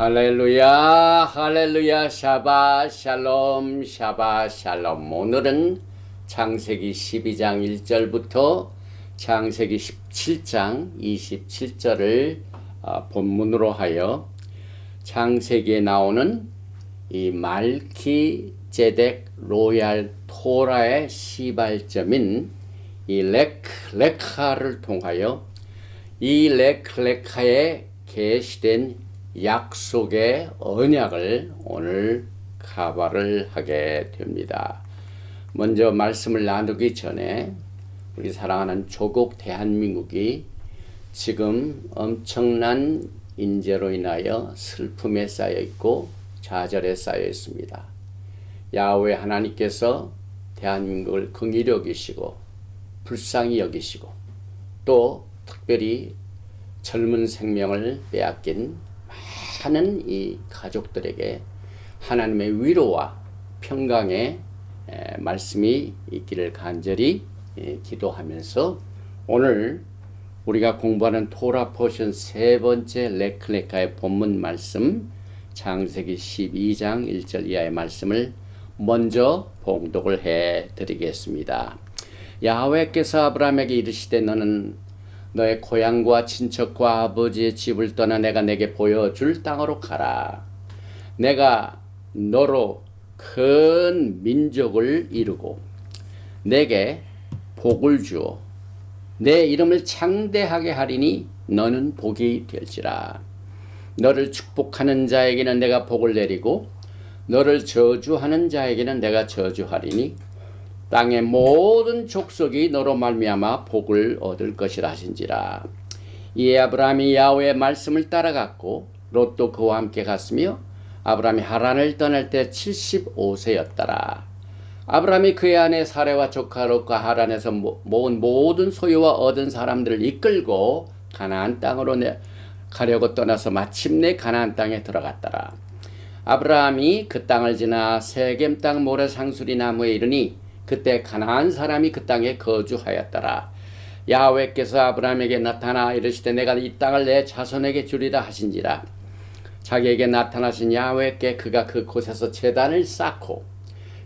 할렐루야, 할렐루야, 샤바, 샬롬, 샤바, 샬롬. 오늘은 창세기 12장 1절부터 창세기 17장 27절을 본문으로 하여 창세기에 나오는 이 말키제덱 로얄 토라의 시발점인 이 렉레카를 통하여 이 렉레카에 계시된 약속의 언약을 오늘 가발을 하게 됩니다. 먼저 말씀을 나누기 전에 우리 사랑하는 조국 대한민국이 지금 엄청난 인재로 인하여 슬픔에 쌓여 있고 좌절에 쌓여 있습니다. 야훼 하나님께서 대한민국을 긍휼히 여기시고 불쌍히 여기시고 또 특별히 젊은 생명을 빼앗긴 많은 이 가족들에게 하나님의 위로와 평강의 말씀이 있기를 간절히 기도하면서 오늘 우리가 공부하는 토라 포션 세 번째 렉레카의 본문 말씀 창세기 12장 1절 이하의 말씀을 먼저 봉독을 해 드리겠습니다. 야훼께서 아브라함에게 이르시되 너는 너의 고향과 친척과 아버지의 집을 떠나 내가 내게 보여줄 땅으로 가라. 내가 너로 큰 민족을 이루고 내게 복을 주어 내 이름을 창대하게 하리니 너는 복이 될지라. 너를 축복하는 자에게는 내가 복을 내리고 너를 저주하는 자에게는 내가 저주하리니 땅의 모든 족속이 너로 말미암아 복을 얻을 것이라 하신지라. 이에 아브라함이 야훼의 말씀을 따라갔고 롯도 그와 함께 갔으며 아브라함이 하란을 떠날 때 75세였더라. 아브라함이 그의 아내 사레와 조카 롯과 하란에서 모은 모든 소유와 얻은 사람들을 이끌고 가나안 땅으로 가려고 떠나서 마침내 가나안 땅에 들어갔더라. 아브라함이 그 땅을 지나 세겜 땅 모래 상수리 나무에 이르니 그때 가나안 사람이 그 땅에 거주하였더라. 야훼께서 아브라함에게 나타나 이르시되 내가 이 땅을 내 자손에게 주리라 하신지라. 자기에게 나타나신 야훼께 그가 그곳에서 제단을 쌓고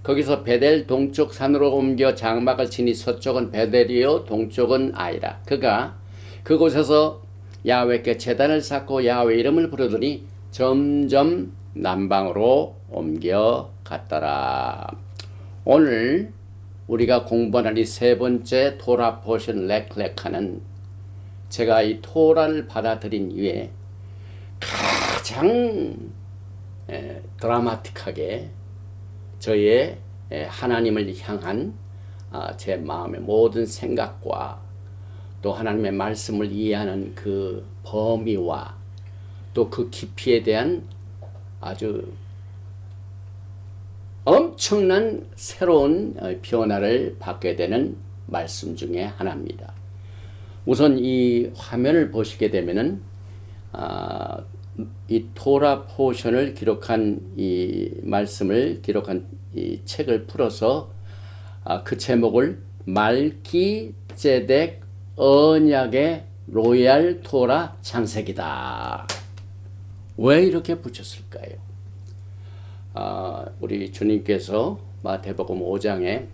거기서 베델 동쪽 산으로 옮겨 장막을 치니 서쪽은 베델이요 동쪽은 아이라. 그가 그곳에서 야훼께 제단을 쌓고 야훼 이름을 부르더니 점점 남방으로 옮겨 갔더라. 오늘 우리가 공부하는 이 세 번째 토라 포션 렉레카는 제가 이 토라를 받아들인 이후에 가장 드라마틱하게 저의 하나님을 향한 제 마음의 모든 생각과 또 하나님의 말씀을 이해하는 그 범위와 또 그 깊이에 대한 아주 엄청난 새로운 변화를 받게 되는 말씀 중에 하나입니다. 우선 이 화면을 보시게 되면은 이 토라 포션을 기록한 이 말씀을 기록한 이 책을 풀어서 그 제목을 말키제덱 언약의 로얄 토라 창세기다. 왜 이렇게 붙였을까요? 우리 주님께서 마태복음 5장에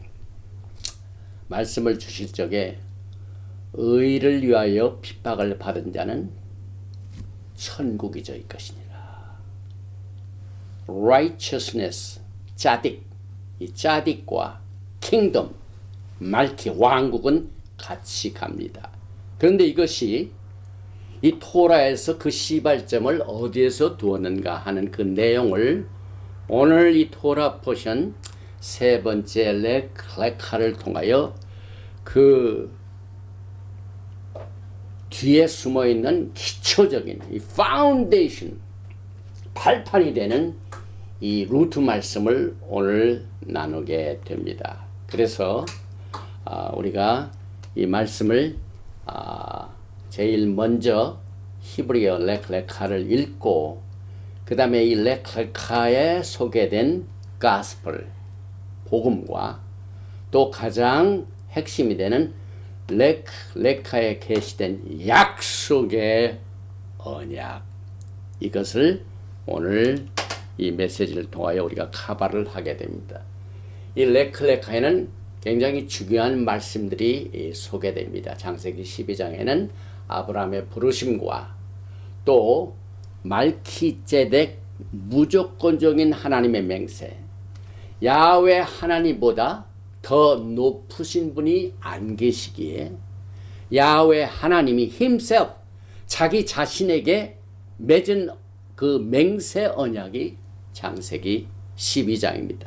말씀을 주실 적에 의를 위하여 핍박을 받은 자는 천국이 저희 것이니라. righteousness, 짜딕, 이 짜딕과 킹덤, 말키, 왕국은 같이 갑니다. 그런데 이것이 이 토라에서 그 시발점을 어디에서 두었는가 하는 그 내용을 오늘 이 토라 포션 세 번째 렉레카를 통하여 그 뒤에 숨어 있는 기초적인 이 파운데이션, 발판이 되는 이 루트 말씀을 오늘 나누게 됩니다. 그래서 우리가 이 말씀을 제일 먼저 히브리어 렉레카를 읽고 그 다음에 이 렉레카에 소개된 가스펠, 복음과 또 가장 핵심이 되는 렉레카에 계시된 약속의 언약, 이것을 오늘 이 메시지를 통하여 우리가 카바를 하게 됩니다. 이 레클레카에는 굉장히 중요한 말씀들이 소개됩니다. 창세기 12장에는 아브라함의 부르심과 또 말키제덱 무조건적인 하나님의 맹세, 야훼 하나님보다 더 높으신 분이 안 계시기에 야훼 하나님이 himself 자기 자신에게 맺은 그 맹세 언약이 창세기 12장입니다.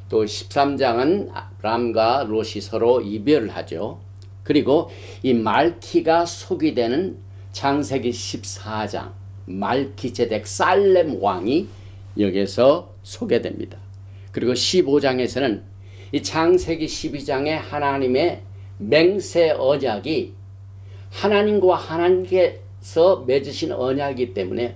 또 13장은 아브람과 롯이 서로 이별을 하죠. 그리고 이 말키가 속이 되는 창세기 14장 말키제덱 살렘 왕이 여기서 소개됩니다. 그리고 15장에서는 이 창세기 12장의 하나님의 맹세 언약이 하나님과 하나님께서 맺으신 언약이기 때문에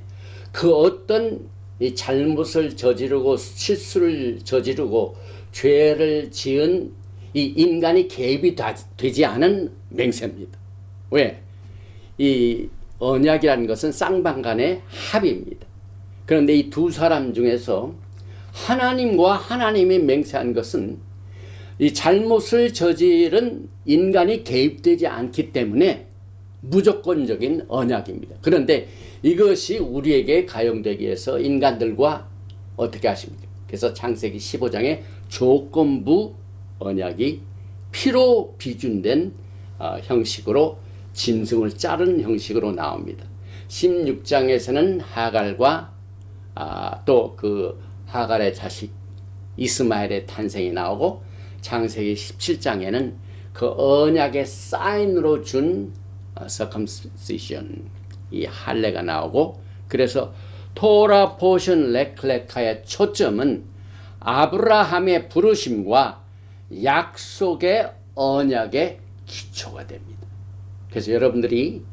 그 어떤 이 잘못을 저지르고 실수를 저지르고 죄를 지은 이 인간이 개입이 되지 않은 맹세입니다. 왜? 이 언약이라는 것은 쌍방간의 합의입니다. 그런데 이 두 사람 중에서 하나님과 하나님이 맹세한 것은 이 잘못을 저지른 인간이 개입되지 않기 때문에 무조건적인 언약입니다. 그런데 이것이 우리에게 가용되기 위해서 인간들과 어떻게 하십니까? 그래서 창세기 15장에 조건부 언약이 피로 비준된 형식으로 짐승을 자른 형식으로 나옵니다. 16장에서는 하갈과 또 그 하갈의 자식 이스마엘의 탄생이 나오고 창세기 17장에는 그 언약의 사인으로 준 circumcision 이 할례가 나오고 그래서 토라 포션 레클레카의 초점은 아브라함의 부르심과 약속의 언약의 기초가 됩니다. 그래서 여러분들이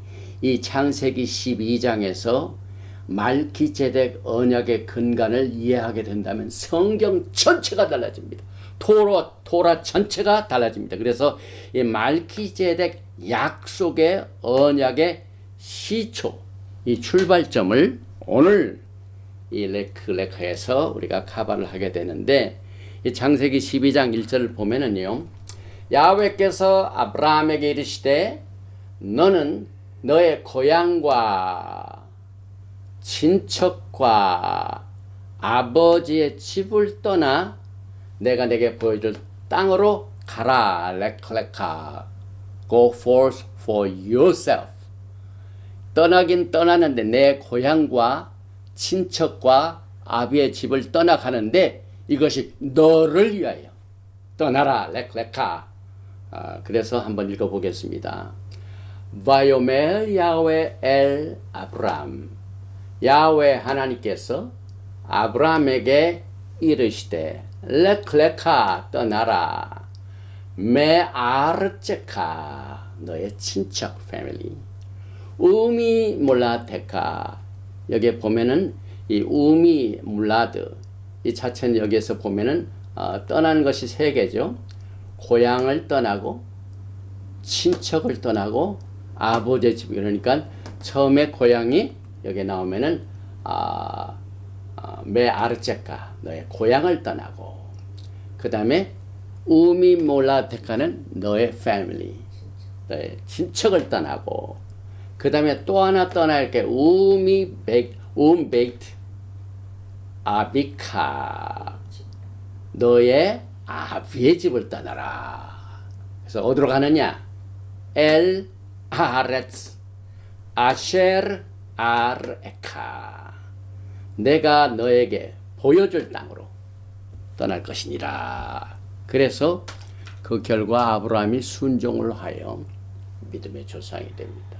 이 창세기 12장에서 말키제덱 언약의 근간을 이해하게 된다면 성경 전체가 달라집니다. 토라 전체가 달라집니다. 그래서 이 말키제덱 약속의 언약의 시초, 이 출발점을 오늘 이 레클레카에서 우리가 카바를 하게 되는데 이 창세기 12장 1절을 보면은요. 야훼께서 아브라함에게 이르시되 너는 너의 고향과 친척과 아버지의 집을 떠나 내가 내게 보여줄 땅으로 가라. 레클레카 Go forth for yourself. 떠나긴 떠나는데 내 고향과 친척과 아비의 집을 떠나가는데 이것이 너를 위하여 떠나라. 레클레카. 그래서 한번 읽어보겠습니다. 바요멜 야훼 엘 아브람 야훼 하나님께서 아브람에게 이르시되 레클레카 떠나라 메 아르체카 너의 친척 패밀리 우미 몰라테카 여기에 보면은 이 우미 몰라드 이 자체는 여기에서 보면은 떠나는 것이 세 개죠. 고향을 떠나고 친척을 떠나고 아버지의 집 그러니까 처음에 고향이 여기 나오면은 메 아르체카 너의 고향을 떠나고 그 다음에 우미 몰라테카는 너의 패밀리 너의 친척을 떠나고 그 다음에 또 하나 떠날 게 베이트 아비카 너의 아비의 집을 떠나라. 그래서 어디로 가느냐? 엘 아레츠 아셰르 아르에카 내가 너에게 보여줄 땅으로 떠날 것이니라. 그래서 그 결과 아브라함이 순종을 하여 믿음의 조상이 됩니다.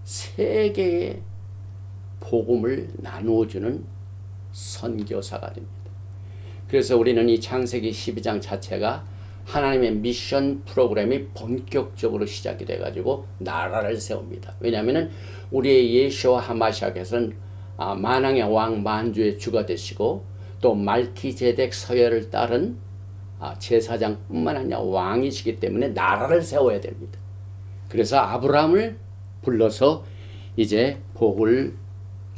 세계의 복음을 나누어주는 선교사가 됩니다. 그래서 우리는 이 창세기 12장 자체가 하나님의 미션 프로그램이 본격적으로 시작이 돼가지고 나라를 세웁니다. 왜냐하면 우리의 예수와 하마시아께서는 만왕의 왕 만주의 주가 되시고 또 말키제덱 서열을 따른 제사장뿐만 아니라 왕이시기 때문에 나라를 세워야 됩니다. 그래서 아브라함을 불러서 이제 복을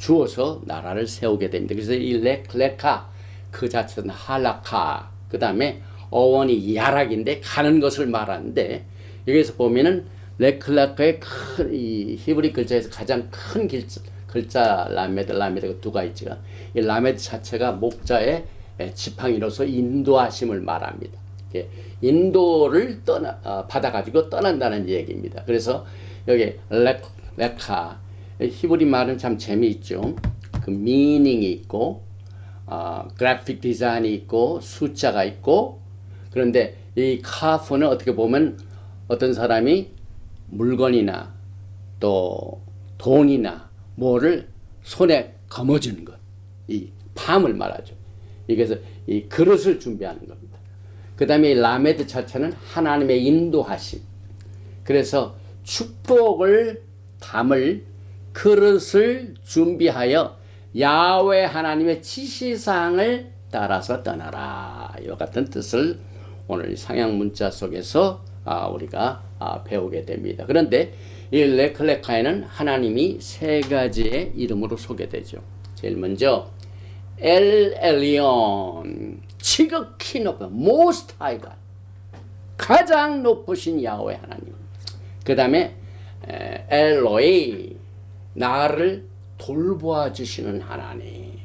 주어서 나라를 세우게 됩니다. 그래서 이 레카 그 자체는 할라카, 그 다음에 어원이 야락인데 가는 것을 말하는데, 여기서 보면은 레클라카의 큰 이 히브리 글자에서 가장 큰 글자 라메드가 두 가지가, 이 라메드 자체가 목자의 지팡이로서 인도하심을 말합니다. 인도를 받아가지고 떠난다는 얘기입니다. 그래서 여기 레카 히브리 말은 참 재미있죠. 그 미닝이 있고, 그래픽 디자인이 있고, 숫자가 있고, 그런데 이 카프는 어떻게 보면 어떤 사람이 물건이나 또 돈이나 뭐를 손에 거머쥐는 것, 이 팜을 말하죠. 그래서 이 그릇을 준비하는 겁니다. 그 다음에 이 라메드 자체는 하나님의 인도하심. 그래서 축복을 담을 그릇을 준비하여 야훼 하나님의 지시사항을 따라서 떠나라. 이와 같은 뜻을 오늘 상향 문자 속에서 우리가 배우게 됩니다. 그런데 이 레클레카에는 하나님이 세 가지의 이름으로 소개되죠. 제일 먼저 엘 엘리온, 지극히 높은 Most High God, 가장 높으신 야훼 하나님. 그 다음에 엘로이, 나를 돌보아 주시는 하나님.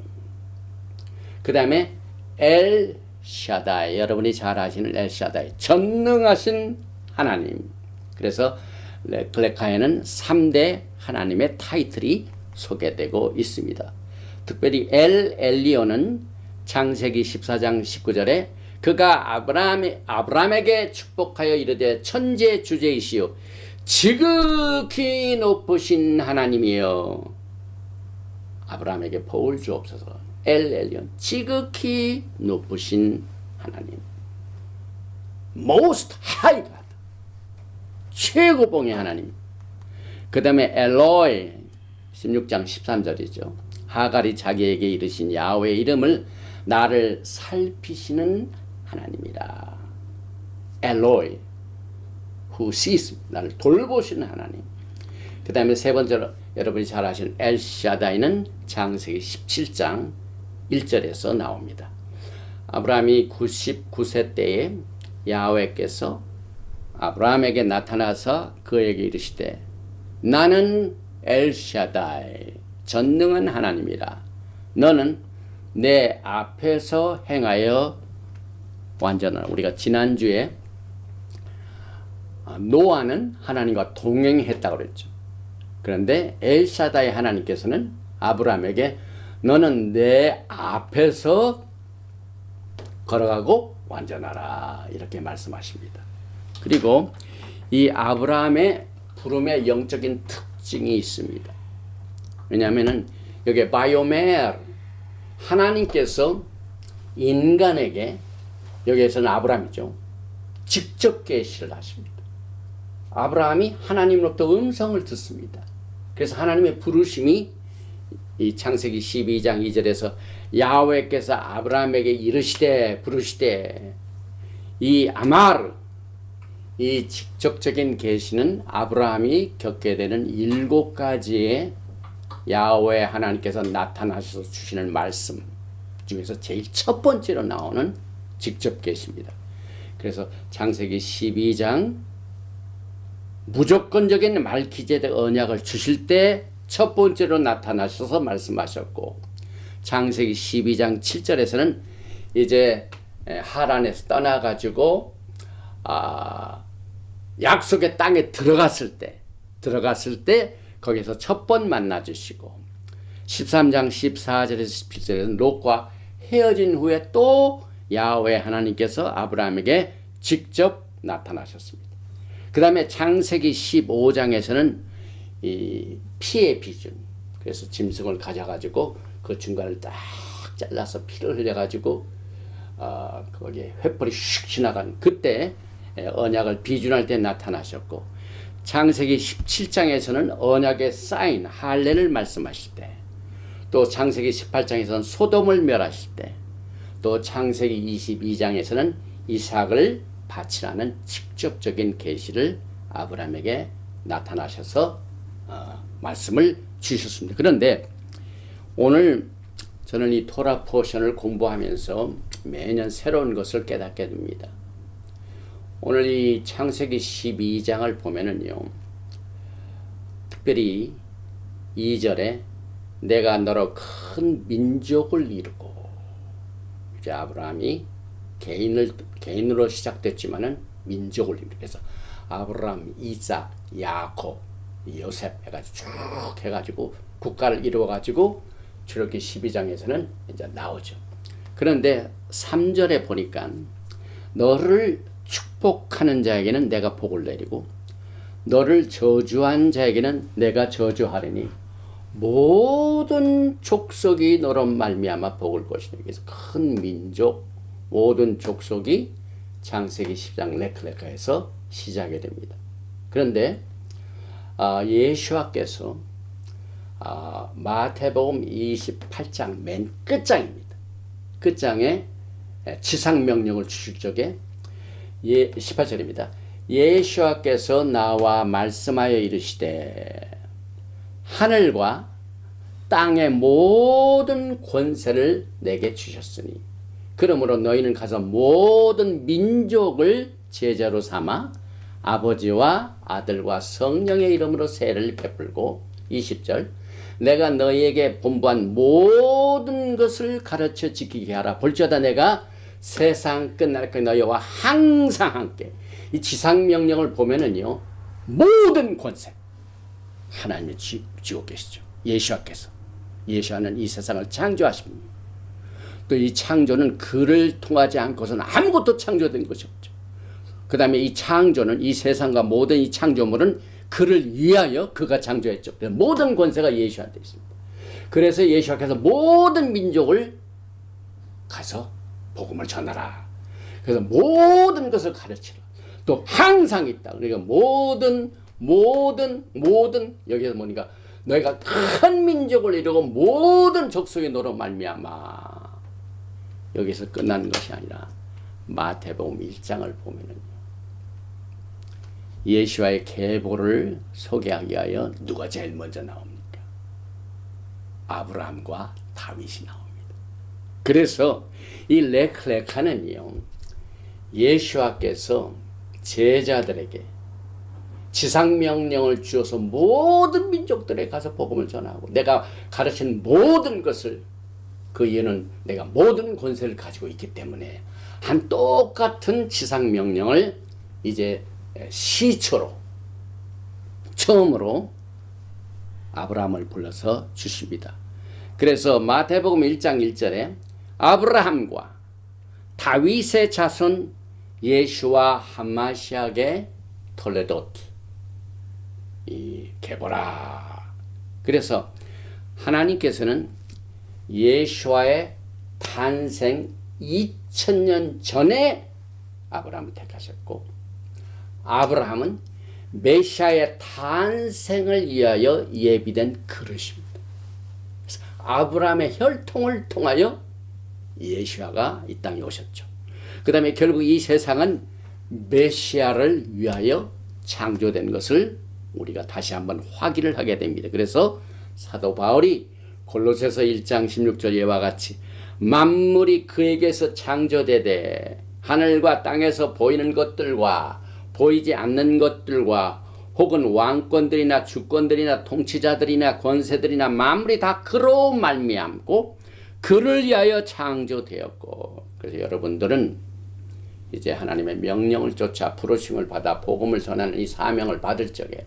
그 다음에 엘 샤다이, 여러분이 잘 아시는 엘 샤다이, 전능하신 하나님. 그래서 레클레카에는 3대 하나님의 타이틀이 소개되고 있습니다. 특별히 엘 엘리오는 창세기 14장 19절에 그가 아브라함에게 축복하여 이르되 천재 주제이시오 지극히 높으신 하나님이여 아브라함에게 복을 주옵소서. 엘 엘리온, 지극히 높으신 하나님, Most High God, 최고봉의 하나님. 그 다음에 엘로이, 16장 13절이죠. 하갈이 자기에게 이르신 야훼의 이름을 나를 살피시는 하나님이라. 엘로이, who sees, 나를 돌보시는 하나님. 그 다음에 세 번째로 여러분이 잘 아시는 엘샤다이는 창세기 17장 1절에서 나옵니다. 아브라함이 99세 때에 야훼께서 아브라함에게 나타나서 그에게 이르시되 나는 엘샤다이, 전능한 하나님이라. 너는 내 앞에서 행하여 완전한. 우리가 지난주에 노아는 하나님과 동행했다고 그랬죠. 그런데 엘샤다이 하나님께서는 아브라함에게 너는 내 앞에서 걸어가고 완전하라, 이렇게 말씀하십니다. 그리고 이 아브라함의 부름의 영적인 특징이 있습니다. 왜냐하면 여기 바이오멜, 하나님께서 인간에게, 여기에서는 아브라함이죠, 직접 계시를 하십니다. 아브라함이 하나님으로부터 음성을 듣습니다. 그래서 하나님의 부르심이 이 창세기 12장 2절에서 야훼께서 아브라함에게 이르시되 부르시되, 이 아마르, 이 직접적인 계시는 아브라함이 겪게 되는 7가지의 야훼 하나님께서 나타나셔서 주시는 말씀 중에서 제일 첫 번째로 나오는 직접 계시입니다. 그래서 창세기 12장 무조건적인 말기제덱 언약을 주실 때 첫 번째로 나타나셔서 말씀하셨고, 창세기 12장 7절에서는 이제 하란에서 떠나가지고 약속의 땅에 들어갔을 때 거기서 첫 번 만나주시고, 13장 14절에서 17절에서는 롯과 헤어진 후에 또 야훼 하나님께서 아브라함에게 직접 나타나셨습니다. 그 다음에 창세기 15장에서는 이 피의 비중, 그래서 짐승을 가져가지고 그 중간을 딱 잘라서 피를 흘려가지고 거기에 횃불이 슉 지나간 그때 언약을 비준할 때 나타나셨고, 창세기 17장에서는 언약의 사인, 할례를 말씀하실 때, 또 창세기 18장에서는 소돔을 멸하실 때, 또 창세기 22장에서는 이삭을 바치라는 직접적인 계시를 아브라함에게 나타나셔서 말씀을 주셨습니다. 그런데 오늘 저는 이 토라 포션을 공부하면서 매년 새로운 것을 깨닫게 됩니다. 오늘 이 창세기 12장을 보면은요, 특별히 2절에 내가 너로 큰 민족을 이루고, 이제 아브라함이 개인으로 시작됐지만은 민족을 이루고, 그래서 아브라함, 이삭, 야곱, 요셉 해가지고 쭉 해가지고 국가를 이루어가지고 출애굽기 12장에서는 이제 나오죠. 그런데 3절에 보니까 너를 축복하는 자에게는 내가 복을 내리고 너를 저주한 자에게는 내가 저주하리니 모든 족속이 너로 말미암아 복을 것이니. 그래서 큰 민족, 모든 족속이 창세기 10장 레클레카에서 시작이 됩니다. 그런데 예수와께서 마태복음 28장 맨 끝장입니다. 끝장에 지상명령을 주실 적에 18절입니다. 예수와께서 나와 말씀하여 이르시되 하늘과 땅의 모든 권세를 내게 주셨으니 그러므로 너희는 가서 모든 민족을 제자로 삼아 아버지와 아들과 성령의 이름으로 세례를 베풀고 20절 내가 너희에게 분부한 모든 것을 가르쳐 지키게 하라. 볼지어다 내가 세상 끝날까지 너희와 항상 함께. 이 지상명령을 보면은요, 모든 권세 하나님이 쥐고 계시죠. 예수와께서. 예수와는 이 세상을 창조하십니다. 또 이 창조는 그를 통하지 않고서는 아무것도 창조된 것이 없죠. 그 다음에 이 창조는 이 세상과 모든 이 창조물은 그를 위하여 그가 창조했죠. 모든 권세가 예수한테 있습니다. 그래서 예수께서 모든 민족을 가서 복음을 전하라. 그래서 모든 것을 가르치라. 또 항상 있다. 그러니까 모든 여기서 보니까 너희가 큰 민족을 이루고 모든 족속의 너로 말미암아. 여기서 끝나는 것이 아니라 마태복음 1장을 보면은 예수와의 계보를 소개하기 위하여 누가 제일 먼저 나옵니까? 아브라함과 다윗이 나옵니다. 그래서 이 레클레카는요, 예수와께서 제자들에게 지상명령을 주어서 모든 민족들에 가서 복음을 전하고 내가 가르친 모든 것을 그 이유는 내가 모든 권세를 가지고 있기 때문에 한 똑같은 지상명령을 이제 시초로 처음으로 아브라함을 불러서 주십니다. 그래서 마태복음 1장 1절에 아브라함과 다윗의 자손 예수와 하마시아게 톨레도트 이 개보라. 그래서 하나님께서는 예수와의 탄생 2000년 전에 아브라함을 택하셨고 아브라함은 메시아의 탄생을 위하여 예비된 그릇입니다. 그래서 아브라함의 혈통을 통하여 예수아가 이 땅에 오셨죠. 그 다음에 결국 이 세상은 메시아를 위하여 창조된 것을 우리가 다시 한번 확인을 하게 됩니다. 그래서 사도 바울이 골로새서 1장 16절 이와 같이 만물이 그에게서 창조되되 하늘과 땅에서 보이는 것들과 보이지 않는 것들과 혹은 왕권들이나 주권들이나 통치자들이나 권세들이나 만물이 다 그로 말미암고 그를 위하여 창조되었고. 그래서 여러분들은 이제 하나님의 명령을 쫓아 부르심을 받아 복음을 전하는 이 사명을 받을 적에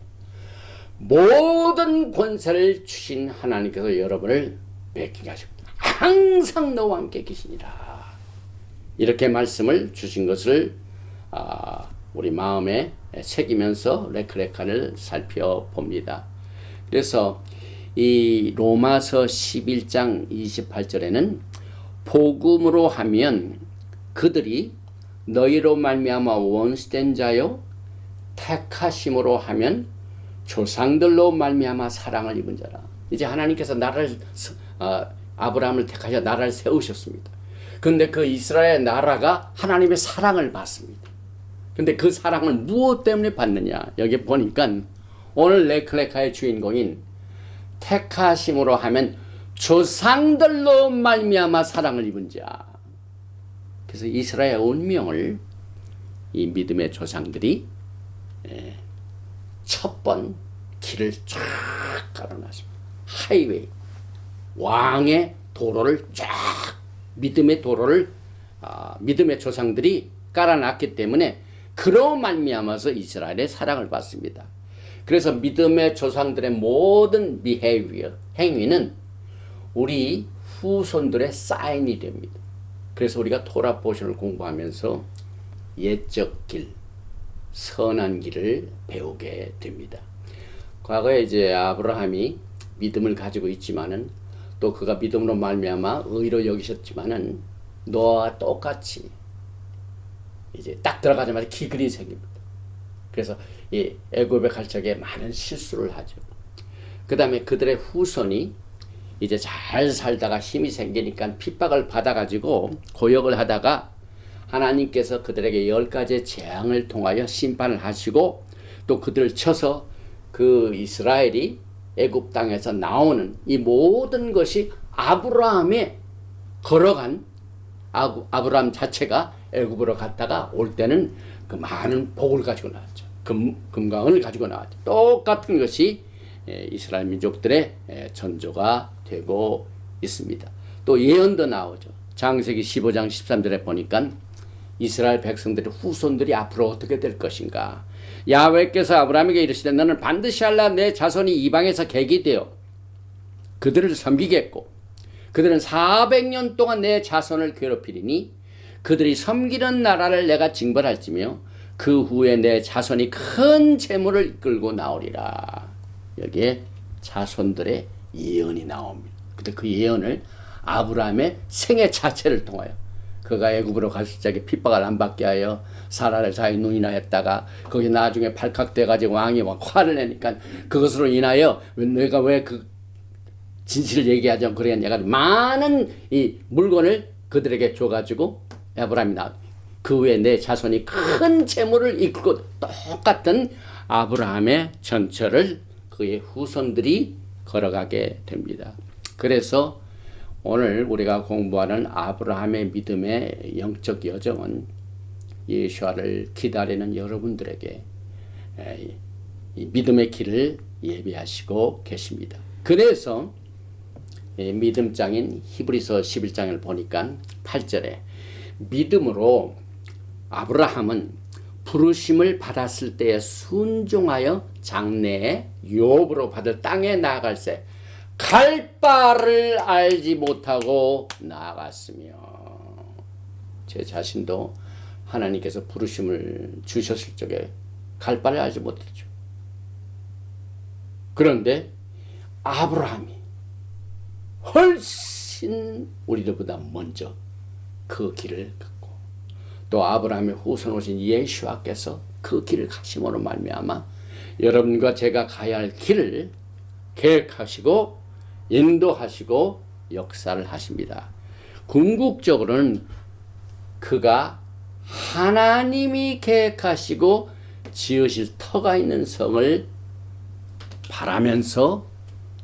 모든 권세를 주신 하나님께서 여러분을 뵙게 하시고 항상 너와 함께 계시니라. 이렇게 말씀을 주신 것을 우리 마음에 새기면서 레크레카를 살펴봅니다. 그래서 이 로마서 11장 28절에는 복음으로 하면 그들이 너희로 말미암아 원수된 자요 택하심으로 하면 조상들로 말미암아 사랑을 입은 자라. 이제 하나님께서 나라를 아브라함을 택하셔 나라를 세우셨습니다. 그런데 그 이스라엘 나라가 하나님의 사랑을 받습니다. 근데 그 사랑을 무엇 때문에 받느냐? 여기 보니까 오늘 레클레카의 주인공인 택하심으로 하면 조상들로 말미암아 사랑을 입은 자. 그래서 이스라엘 운명을 이 믿음의 조상들이 첫 번 길을 쫙 깔아놨습니다. 하이웨이, 왕의 도로를 쫙, 믿음의 도로를 믿음의 조상들이 깔아놨기 때문에 그로 말미암아서 이스라엘의 사랑을 받습니다. 그래서 믿음의 조상들의 모든 behavior, 행위는 우리 후손들의 사인이 됩니다. 그래서 우리가 토라 포션을 공부하면서 옛적 길, 선한 길을 배우게 됩니다. 과거에 이제 아브라함이 믿음을 가지고 있지만은 또 그가 믿음으로 말미암아 의로 여기셨지만은 노아와 똑같이 이제 딱 들어가자마자 기근이 생깁니다. 그래서 이 애굽에 갈 적에 많은 실수를 하죠. 그 다음에 그들의 후손이 이제 잘 살다가 힘이 생기니까 핍박을 받아가지고 고역을 하다가 하나님께서 그들에게 10가지의 재앙을 통하여 심판을 하시고 또 그들을 쳐서 그 이스라엘이 애굽 땅에서 나오는 이 모든 것이 아브라함의 걸어간 아브라함 자체가 애굽으로 갔다가 올 때는 그 많은 복을 가지고 나왔죠. 금강을 가지고 나왔죠. 똑같은 것이 이스라엘 민족들의 전조가 되고 있습니다. 또 예언도 나오죠. 창세기 15장 13절에 보니까 이스라엘 백성들의 후손들이 앞으로 어떻게 될 것인가. 야훼께서 아브라함에게 이르시되 너는 반드시 알라 내 자손이 이방에서 객이 되어 그들을 섬기겠고 그들은 400년 동안 내 자손을 괴롭히리니 그들이 섬기는 나라를 내가 징벌할지며 그 후에 내 자손이 큰 재물을 이끌고 나오리라. 여기에 자손들의 예언이 나옵니다. 근데 그 예언을 아브라함의 생애 자체를 통하여 그가 애굽으로 갔을 적에 핍박을 안 받게 하여 사라를 자기 누이나 했다가 거기 나중에 발칵돼 가지고 왕이 막 화를 내니까 그것으로 인하여 내가 왜 그 진실을 얘기하지 않고 그래 내가 많은 이 물건을 그들에게 줘가지고 아브라함이 그 후에 내 자손이 큰 재물을 이끌고 똑같은 아브라함의 전철을 그의 후손들이 걸어가게 됩니다. 그래서 오늘 우리가 공부하는 아브라함의 믿음의 영적 여정은 예수와를 기다리는 여러분들에게 이 믿음의 길을 예비하시고 계십니다. 그래서 믿음장인 히브리서 11장을 보니까 8절에 믿음으로 아브라함은 부르심을 받았을 때에 순종하여 장래에 유업으로 받을 땅에 나아갈새 갈 바를 알지 못하고 나아갔으며. 제 자신도 하나님께서 부르심을 주셨을 적에 갈 바를 알지 못했죠. 그런데 아브라함이 훨씬 우리들보다 먼저 그 길을 갔고 또 아브라함의 후손 오신 예수와께서 그 길을 가심으로 말미암아 여러분과 제가 가야 할 길을 계획하시고 인도하시고 역사를 하십니다. 궁극적으로는 그가 하나님이 계획하시고 지으실 터가 있는 성을 바라면서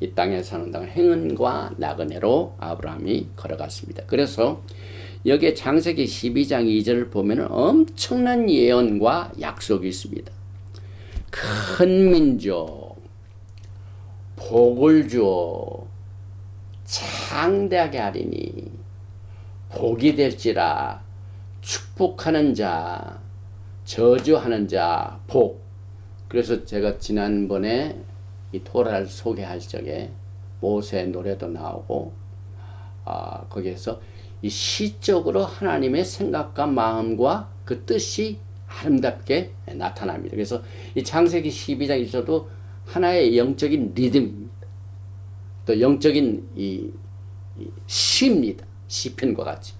이 땅에 사는 동안 행운과 나그네로 아브라함이 걸어갔습니다. 그래서 여기에 창세기 12장 2절을 보면 엄청난 예언과 약속이 있습니다. 큰 민족, 복을 주어 창대하게 하리니 복이 될지라 축복하는 자, 저주하는 자, 복. 그래서 제가 지난번에 이 토라를 소개할 적에 모세 노래도 나오고 거기에서 이 시적으로 하나님의 생각과 마음과 그 뜻이 아름답게 나타납니다. 그래서 이 창세기 12장 1절도 하나의 영적인 리듬입니다. 또 영적인 이 시입니다. 시편과 같이.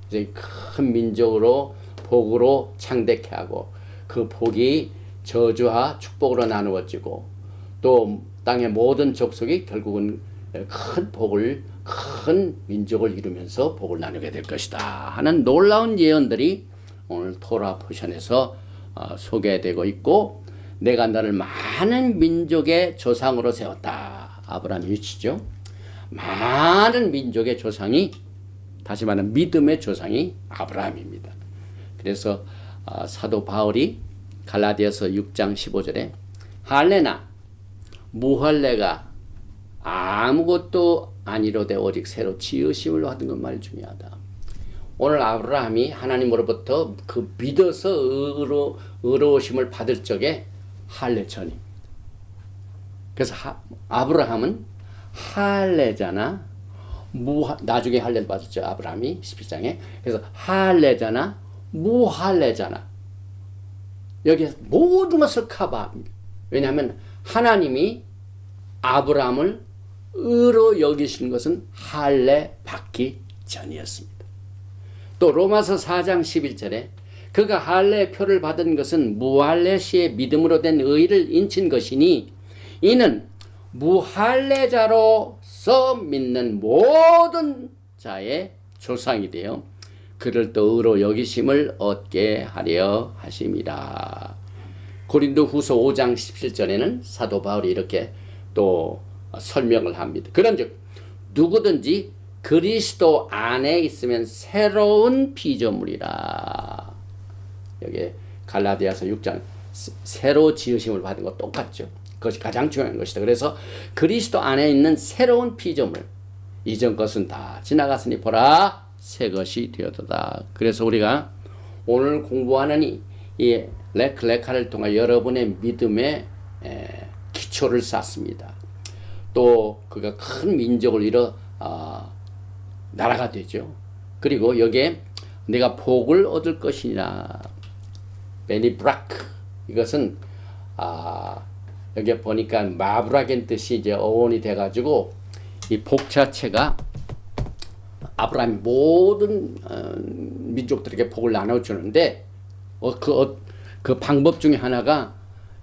그래서 큰 민족으로 복으로 창대케 하고 그 복이 저주와 축복으로 나누어지고 또 땅의 모든 족속이 결국은 큰 복을 큰 민족을 이루면서 복을 나누게 될 것이다 하는 놀라운 예언들이 오늘 토라 포션에서 소개되고 있고 내가 너를 많은 민족의 조상으로 세웠다. 아브라함이 위치죠. 많은 민족의 조상이, 다시 말하면 믿음의 조상이 아브라함입니다. 그래서 사도 바울이 갈라디아서 6장 15절에 할례나 무할례가 아무것도 아니로되 오직 새로 지으심을 하던 것 말이 중요하다. 오늘 아브라함이 하나님으로부터 그 믿어서 의로우심을 받을 적에 할례 전입니다. 그래서 아브라함은 할례자나 나중에 할례를 받았죠. 아브라함이 17장에. 그래서 할례자나 무할례자나 여기서 모든 것을 커버합니다. 왜냐하면 하나님이 아브라함을 의로 여기신 것은 할례 받기 전이었습니다. 또 로마서 4장 11절에 그가 할례의 표를 받은 것은 무할례 시의 믿음으로 된 의를 인친 것이니 이는 무할례자로서 믿는 모든 자의 조상이 되어 그를 또 의로 여기심을 얻게 하려 하심이라. 고린도 후서 5장 17절에는 사도 바울이 이렇게 또 설명을 합니다. 그런즉 누구든지 그리스도 안에 있으면 새로운 피조물이라. 여기 갈라디아서 6장 새로 지으심을 받은 것 똑같죠. 그것이 가장 중요한 것이다. 그래서 그리스도 안에 있는 새로운 피조물, 이전 것은 다 지나갔으니 보라 새 것이 되었도다. 그래서 우리가 오늘 공부하는 이 레카를 통해 여러분의 믿음의 기초를 쌓습니다. 또 그가 큰 민족을 이뤄 나라가 되죠. 그리고 여기에 내가 복을 얻을 것이니라. 베니브라크, 이것은 여기 보니까 마브라겐 뜻이 이제 어원이 돼가지고 이 복 자체가 아브라함이 모든 민족들에게 복을 나눠주는데 그 방법 중에 하나가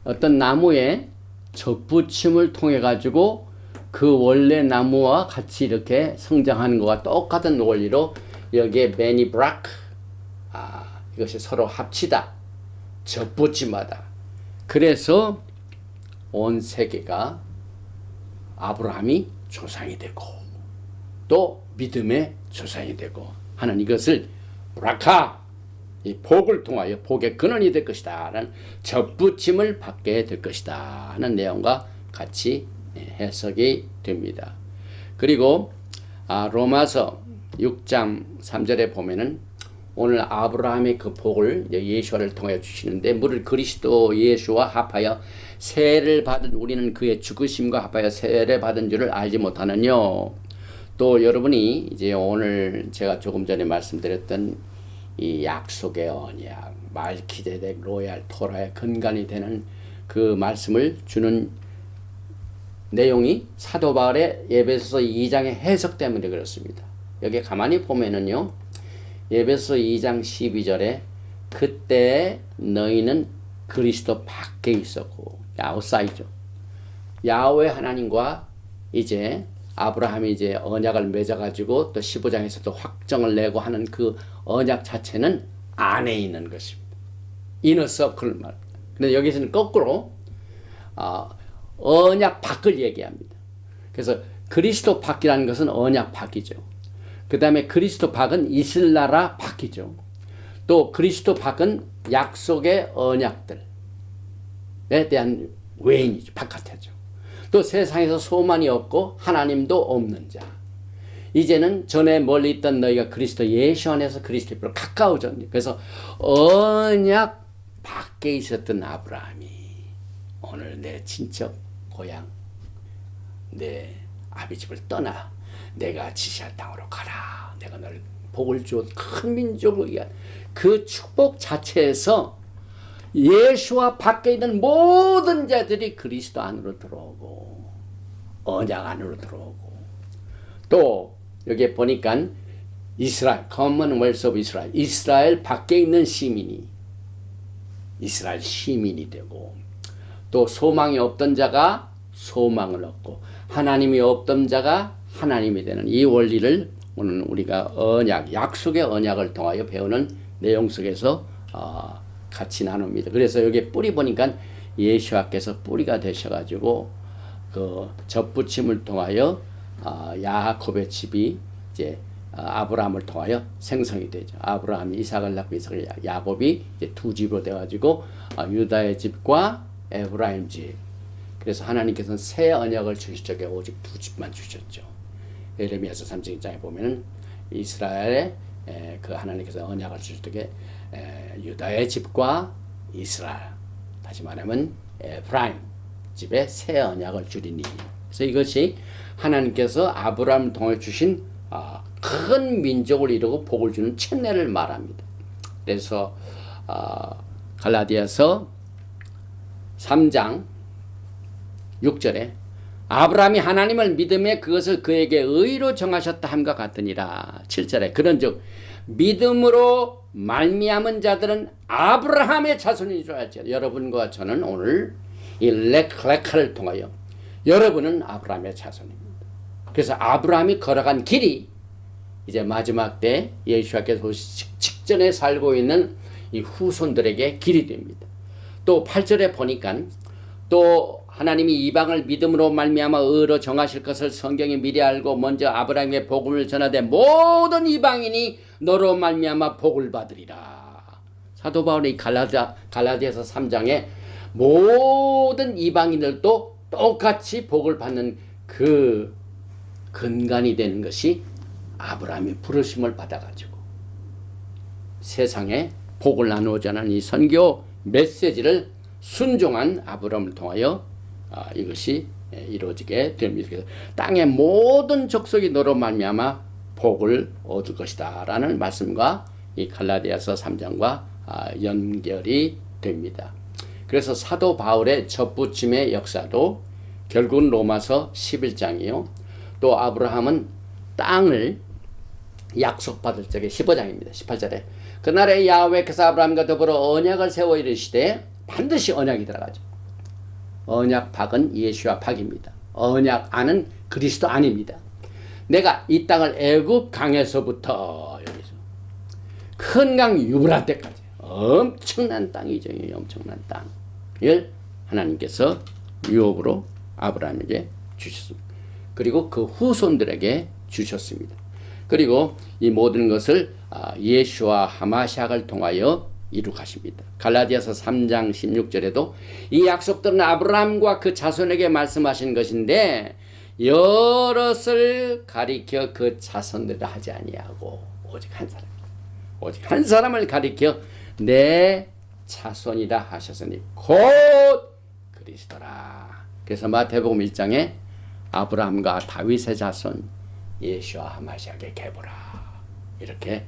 어떤 나무에 접붙임을 통해 가지고 그 원래 나무와 같이 이렇게 성장하는 것과 똑같은 원리로 여기에 베니브라크, 이것이 서로 합치다, 접붙임하다. 그래서 온 세계가 아브라함이 조상이 되고 또 믿음의 조상이 되고 하는 이것을 브라카, 이 복을 통하여 복의 근원이 될 것이다 라는 접붙임을 받게 될 것이다 하는 내용과 같이 해석이 됩니다. 그리고 로마서 6장 3절에 보면은 오늘 아브라함의 그 복을 예수와를 통해 주시는데 무릇 그리스도 예수와 합하여 세를 받은 우리는 그의 죽으심과 합하여 세를 받은 줄을 알지 못하느뇨. 또 여러분이 이제 오늘 제가 조금 전에 말씀드렸던 이 약속의 언약, 말기제덱 로얄 토라의 근간이 되는 그 말씀을 주는 내용이 사도 바울의 에베소서 2장의 해석 때문에 그렇습니다. 여기 가만히 보면은요, 에베소서 2장 12절에 그때 너희는 그리스도 밖에 있었고, 아웃사이드죠. 야훼 하나님과 이제 아브라함이 이제 언약을 맺어가지고 또 15장에서도 확정을 내고 하는 그 언약 자체는 안에 있는 것입니다. 이너서클 말. 근데 여기서는 거꾸로 언약 밖을 얘기합니다. 그래서 그리스도 밖이라는 것은 언약 밖이죠. 그 다음에 그리스도 밖은 이슬나라 밖이죠. 또 그리스도 밖은 약속의 언약들에 대한 외인이죠. 바깥이죠. 또 세상에서 소망이 없고 하나님도 없는 자. 이제는 전에 멀리 있던 너희가 그리스도 예수 안에서 그리스도로 가까워졌니. 그래서 언약 밖에 있었던 아브라함이 오늘 내 친척 고향 내 아비집을 떠나 내가 지시할 땅으로 가라. 내가 너를 복을 주어 큰 민족을 위한 그 축복 자체에서 예수와 밖에 있는 모든 자들이 그리스도 안으로 들어오고 언약 안으로 들어오고 또 여기에 보니까 이스라엘, Commonwealth of Israel, 이스라엘 밖에 있는 시민이 이스라엘 시민이 되고 또 소망이 없던 자가 소망을 얻고 하나님이 없던 자가 하나님이 되는 이 원리를 오늘 우리가 언약, 약속의 언약을 통하여 배우는 내용 속에서 같이 나눕니다. 그래서 여기 뿌리 보니까 예수께서 뿌리가 되셔가지고 그 접붙임을 통하여 야곱의 집이 이제 아브라함을 통하여 생성이 되죠. 아브라함이 이삭을 낳고 이삭을 야곱이 이제 두 집으로 돼가지고 유다의 집과 에브라임 집. 그래서 하나님께서는 새 언약을 주실 적에 오직 두 집만 주셨죠. 예레미야서 3장에 보면은 이스라엘의 그 하나님께서 언약을 주실 적에 유다의 집과 이스라엘, 다시 말하면 에브라임 집에 새 언약을 주리니. 그래서 이것이 하나님께서 아브라함을 통해 주신 큰 민족을 이루고 복을 주는 첫례를 말합니다. 그래서 갈라디아서 3장 6절에 아브라함이 하나님을 믿음에 그것을 그에게 의로 정하셨다 함과 같으니라. 7절에 그런즉 믿음으로 말미암은 자들은 아브라함의 자손인 줄 알지. 여러분과 저는 오늘 이 레카를 통하여 여러분은 아브라함의 자손입니다. 그래서 아브라함이 걸어간 길이 이제 마지막 때 예수께서 오시기 직전에 살고 있는 이 후손들에게 길이 됩니다. 또 8절에 보니까 또 하나님이 이방을 믿음으로 말미암아 의로 정하실 것을 성경이 미리 알고 먼저 아브라함에게 복음을 전하되 모든 이방인이 너로 말미암아 복을 받으리라. 사도 바울이 갈라디아서 3장에 모든 이방인들도 똑같이 복을 받는 그 근간이 되는 것이 아브라함이 부르심을 받아가지고 세상에 복을 나누어자는 이 선교 메시지를 순종한 아브라함을 통하여 이것이 이루어지게 됩니다. 그래서 땅의 모든 족속이 너로 말미암아 복을 얻을 것이다 라는 말씀과 이 갈라디아서 3장과 연결이 됩니다. 그래서 사도 바울의 접붙임의 역사도 결국은 로마서 11장이요. 또 아브라함은 땅을 약속받을 적에 15장입니다. 18절에 그날에 야훼께서 아브라함과 더불어 언약을 세워 이르시되 반드시 언약이 들어가죠. 언약 박은 예수와 박입니다. 언약 안은 그리스도 아닙니다. 내가 이 땅을 애굽 강에서부터 여기서 큰 강 유브라데까지 엄청난 땅이죠. 엄청난 땅을 하나님께서 유업으로 아브라함에게 주셨습니다. 그리고 그 후손들에게 주셨습니다. 그리고 이 모든 것을 예수와 하마샥을 통하여 이룩하십니다. 갈라디아서 3장 16절에도 이 약속들은 아브라함과 그 자손에게 말씀하신 것인데 여럿을 가리켜 그 자손들을 하지 아니하고 오직 한 사람을 가리켜 내 자손이라 하셨으니 곧 그리스도라. 그래서 마태복음 1장에 아브라함과 다윗의 자손 예수와 하마샥의 계보라 이렇게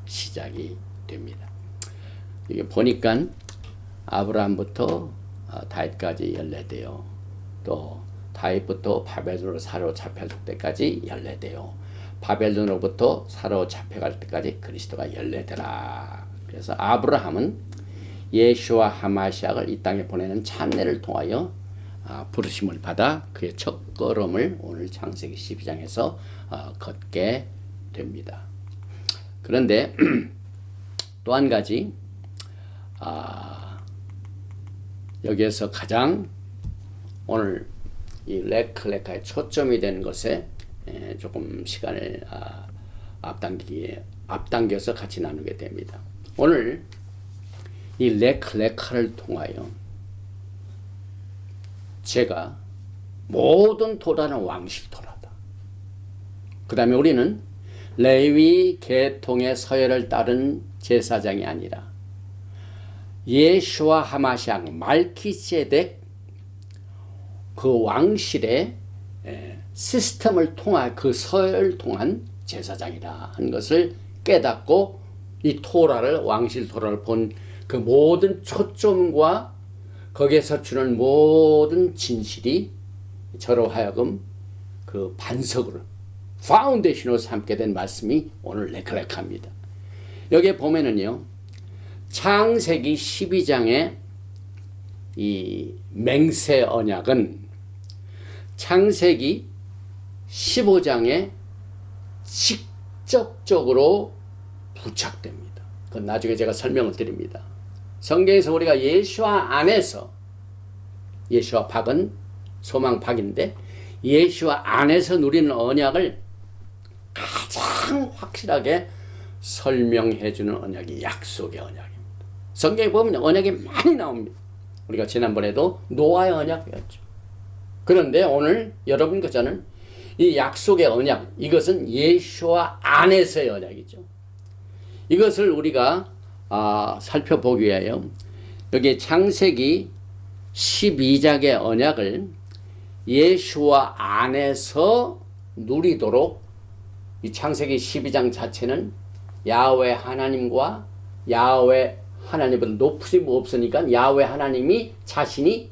시작이 됩니다. 이게 보니까 아브라함부터 다윗까지 14대요. 또 다윗부터 바벨론으로 사로잡힐 때까지 14대요. 바벨론으로부터 사로잡혀갈 때까지 그리스도가 14대라. 그래서 아브라함은 예수와 하마샥을 이 땅에 보내는 찬례를 통하여 부르심을 받아 그의 첫 걸음을 오늘 창세기 12장에서 걷게 됩니다. 그런데 또 한 가지 여기에서 가장 오늘 이 레클레카의 초점이 되는 것에 조금 시간을 앞당겨서 같이 나누게 됩니다. 오늘 이 레클레카를 통하여 제가 모든 토라는 왕실 토라다. 그 다음에 우리는 레위 계통의 서열을 따른 제사장이 아니라 예수와 하마샥 말키세덱 그 왕실의 시스템을 통한 그 서열을 통한 제사장이라 한 것을 깨닫고 이 토라를 왕실 토라를 본 그 모든 초점과 거기에서 주는 모든 진실이 저로 하여금 그 반석으로 파운데이션으로 삼게 된 말씀이 오늘 레클레카입니다. 여기에 보면은요 창세기 12장의 이 맹세 언약은 창세기 15장에 직접적으로 부착됩니다. 그건 나중에 제가 설명을 드립니다. 성경에서 우리가 예수와 안에서 예수와 박은 소망 박인데 예수와 안에서 누리는 언약을 가장 확실하게 설명해 주는 언약이 약속의 언약입니다. 성경에 보면 언약이 많이 나옵니다. 우리가 지난번에도 노아의 언약 배웠죠. 그런데 오늘 여러분과 저는 이 약속의 언약, 이것은 예수와 안에서의 언약이죠. 이것을 우리가 살펴보기 위하여 여기 창세기 12장의 언약을 예수와 안에서 누리도록, 이 창세기 12장 자체는 야훼 하나님과 야훼 하나님보다 높으심이 없으니까 야훼 하나님이 자신이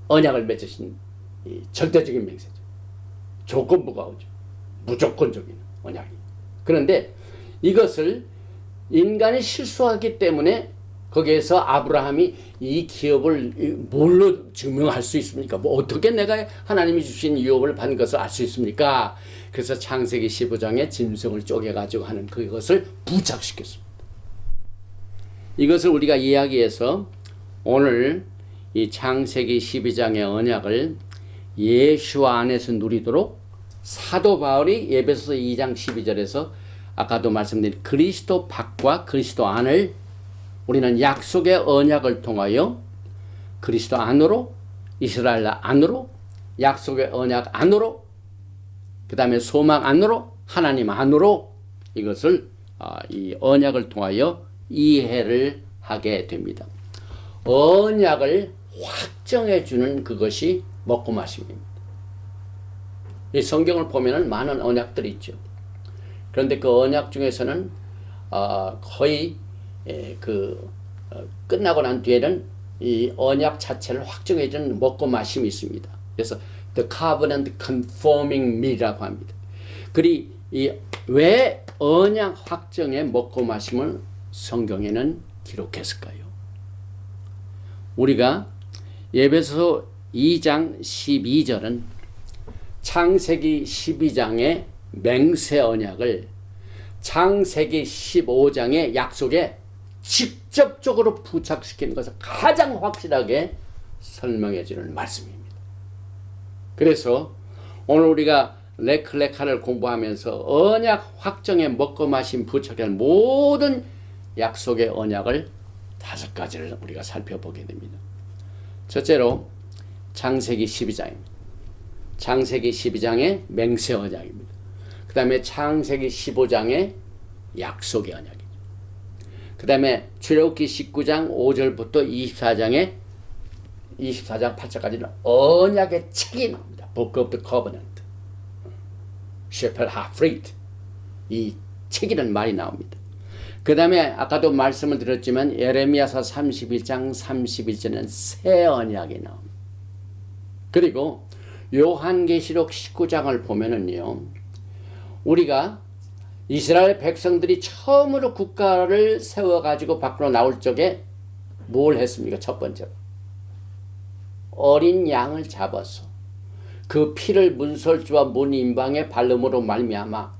언약을 맺으신 절대적인 맹세죠. 조건부가 오죠. 무조건적인 언약이. 그런데 이것을 인간이 실수하기 때문에 거기에서 아브라함이 이 기업을 뭘로 증명할 수 있습니까? 뭐 어떻게 내가 하나님이 주신 유업을 받은 것을 알 수 있습니까? 그래서 창세기 15장에 짐승을 쪼개가지고 하는 그것을 부착시켰습니다. 이것을 우리가 이야기해서 오늘 이 창세기 12장의 언약을 예수와 안에서 누리도록 사도 바울이 에베소서 2장 12절에서 아까도 말씀드린 그리스도 밖과 그리스도 안을 우리는 약속의 언약을 통하여 그리스도 안으로, 이스라엘 안으로, 약속의 언약 안으로, 그 다음에 소망 안으로, 하나님 안으로 이것을 이 언약을 통하여 이해를 하게 됩니다. 언약을 확정해 주는 그것이 먹고 마심입니다. 이 성경을 보면은 많은 언약들이 있죠. 그런데 그 언약 중에서는 거의 끝나고 난 뒤에는 이 언약 자체를 확정해 주는 먹고 마심이 있습니다. 그래서 The Covenant Confirming Meal이라고 합니다. 그리 왜 언약 확정의 먹고 마심을 성경에는 기록했을까요? 우리가 에베소서 2장 12절은 창세기 12장의 맹세 언약을 창세기 15장의 약속에 직접적으로 부착시키는 것을 가장 확실하게 설명해 주는 말씀입니다. 그래서 오늘 우리가 레클레카를 공부하면서 언약 확정에 먹고 마신 부착한 모든 약속의 언약을 5가지를 우리가 살펴보게 됩니다. 첫째로 창세기 12장입니다. 창세기 12장의 맹세 언약입니다. 그 다음에 창세기 15장의 약속의 언약이죠. 그 다음에 출애굽기 19장 5절부터 24장 8절까지는 언약의 책이 나옵니다. Book of the Covenant, Shepherd Hafrit, 이 책이라는 말이 나옵니다. 그 다음에 아까도 말씀을 드렸지만 예레미야서 31장 31절에는 새 언약이 나옵니다. 그리고 요한계시록 19장을 보면은요, 우리가 이스라엘 백성들이 처음으로 국가를 세워가지고 밖으로 나올 적에 뭘 했습니까? 첫 번째로 어린 양을 잡아서 그 피를 문설주와 문인방의 발름으로 말미암아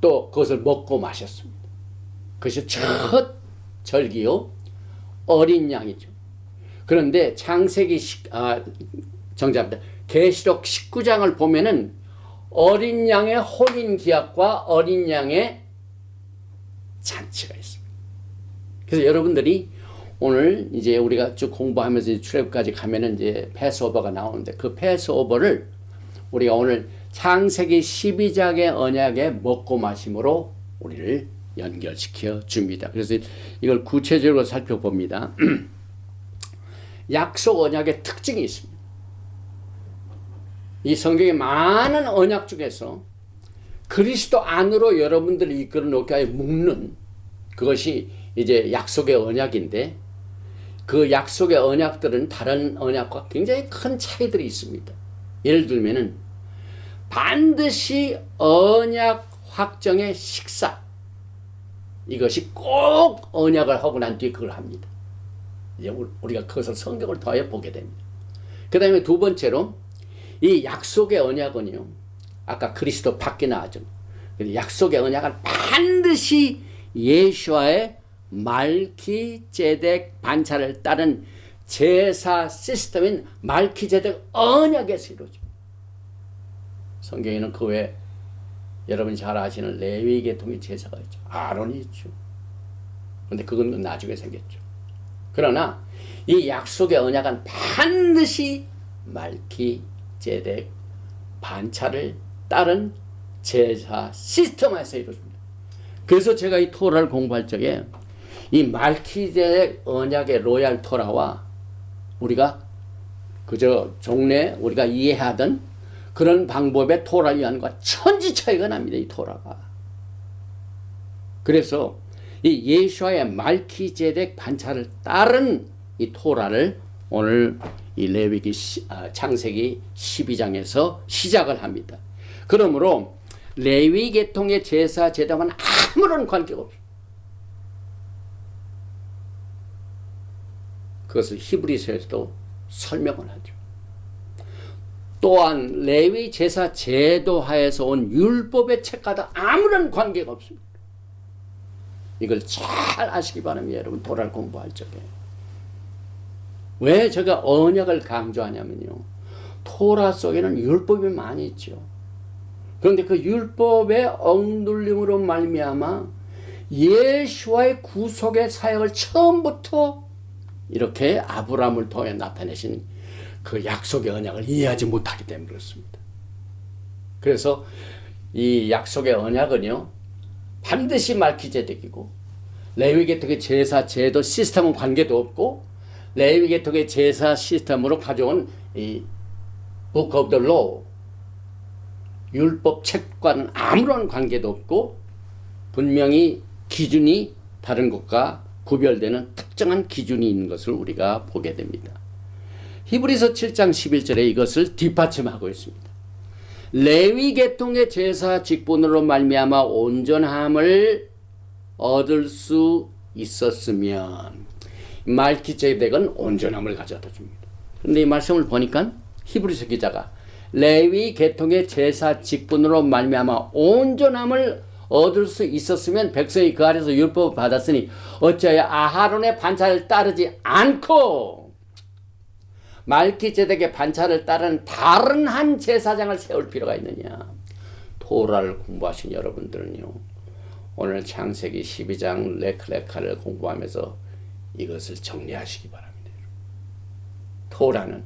또 그것을 먹고 마셨습니다. 그것이 첫 절기요, 어린 양이죠. 그런데 계시록 19장을 보면은 어린 양의 혼인 기약과 어린 양의 잔치가 있습니다. 그래서 여러분들이 오늘 이제 우리가 쭉 공부하면서 출애굽까지 가면은 이제 패스오버가 나오는데 그 패스오버를 우리가 오늘 창세기 12장의 언약의 먹고 마심으로 우리를 연결시켜 줍니다. 그래서 이걸 구체적으로 살펴봅니다. 약속 언약의 특징이 있습니다. 이 성경의 많은 언약 중에서 그리스도 안으로 여러분들을 이끌어 놓게 하여 묶는 그것이 이제 약속의 언약인데, 그 약속의 언약들은 다른 언약과 굉장히 큰 차이들이 있습니다. 예를 들면은 반드시 언약 확정의 식사, 이것이 꼭 언약을 하고 난 뒤에 그걸 합니다. 이제 우리가 그것을 성경을 통하여 보게 됩니다. 그 다음에 두 번째로 이 약속의 언약은요, 아까 그리스도 밖에 나왔죠. 약속의 언약은 반드시 예수와의 말키제덱 반차를 따른 제사 시스템인 말키제덱 언약에서 이루어집니다. 성경에는 그 외에 여러분이 잘 아시는 레위 계통의 제사가 있죠. 아론이 있죠. 근데 그건 나중에 생겼죠. 그러나 이 약속의 언약은 반드시 말키제덱 반차를 따른 제사 시스템에서 이루어집니다. 그래서 제가 이 토라를 공부할 적에 이 말키제덱 언약의 로얄 토라와 우리가 그저 종래 우리가 이해하던 그런 방법의 토라를 이해하는과 천지 차이가 납니다. 이 토라가. 그래서 이 예수와의 말키제덱 반차를 따른 이 토라를 오늘 이 레위기 창세기 12장에서 시작을 합니다. 그러므로 레위 계통의 제사 제도와는 아무런 관계가 없습니다. 그것을 히브리서에서도 설명을 하죠. 또한 레위 제사 제도하에서 온 율법의 책과도 아무런 관계가 없습니다. 이걸 잘 아시기 바랍니다. 여러분 토라를 공부할 적에. 왜 제가 언약을 강조하냐면요. 토라 속에는 율법이 많이 있죠. 그런데 그 율법의 억눌림으로 말미암아 예수와의 구속의 사역을 처음부터 이렇게 아브라함을 통해 나타내신 그 약속의 언약을 이해하지 못하기 때문에 그렇습니다. 그래서 이 약속의 언약은요. 반드시 말키제덱이고 레위 계통의 제사 제도 시스템은 관계도 없고 레위 계통의 제사 시스템으로 가져온 이 Book of the Law 율법 책과는 아무런 관계도 없고 분명히 기준이 다른 것과 구별되는 특정한 기준이 있는 것을 우리가 보게 됩니다. 히브리서 7장 11절에 이것을 뒷받침하고 있습니다. 레위 계통의 제사 직분으로 말미암아 온전함을 얻을 수 있었으면 말키제덱은 온전함을 가져다 줍니다. 그런데 이 말씀을 보니까 히브리서 기자가 레위 계통의 제사 직분으로 말미암아 온전함을 얻을 수 있었으면 백성이 그 아래서 율법을 받았으니 어찌하여 아하론의 반차를 따르지 않고 말키제덱의 반차를 따르는 다른 한 제사장을 세울 필요가 있느냐. 토라를 공부하신 여러분들은요. 오늘 창세기 12장 레크레카를 공부하면서 이것을 정리하시기 바랍니다. 토라는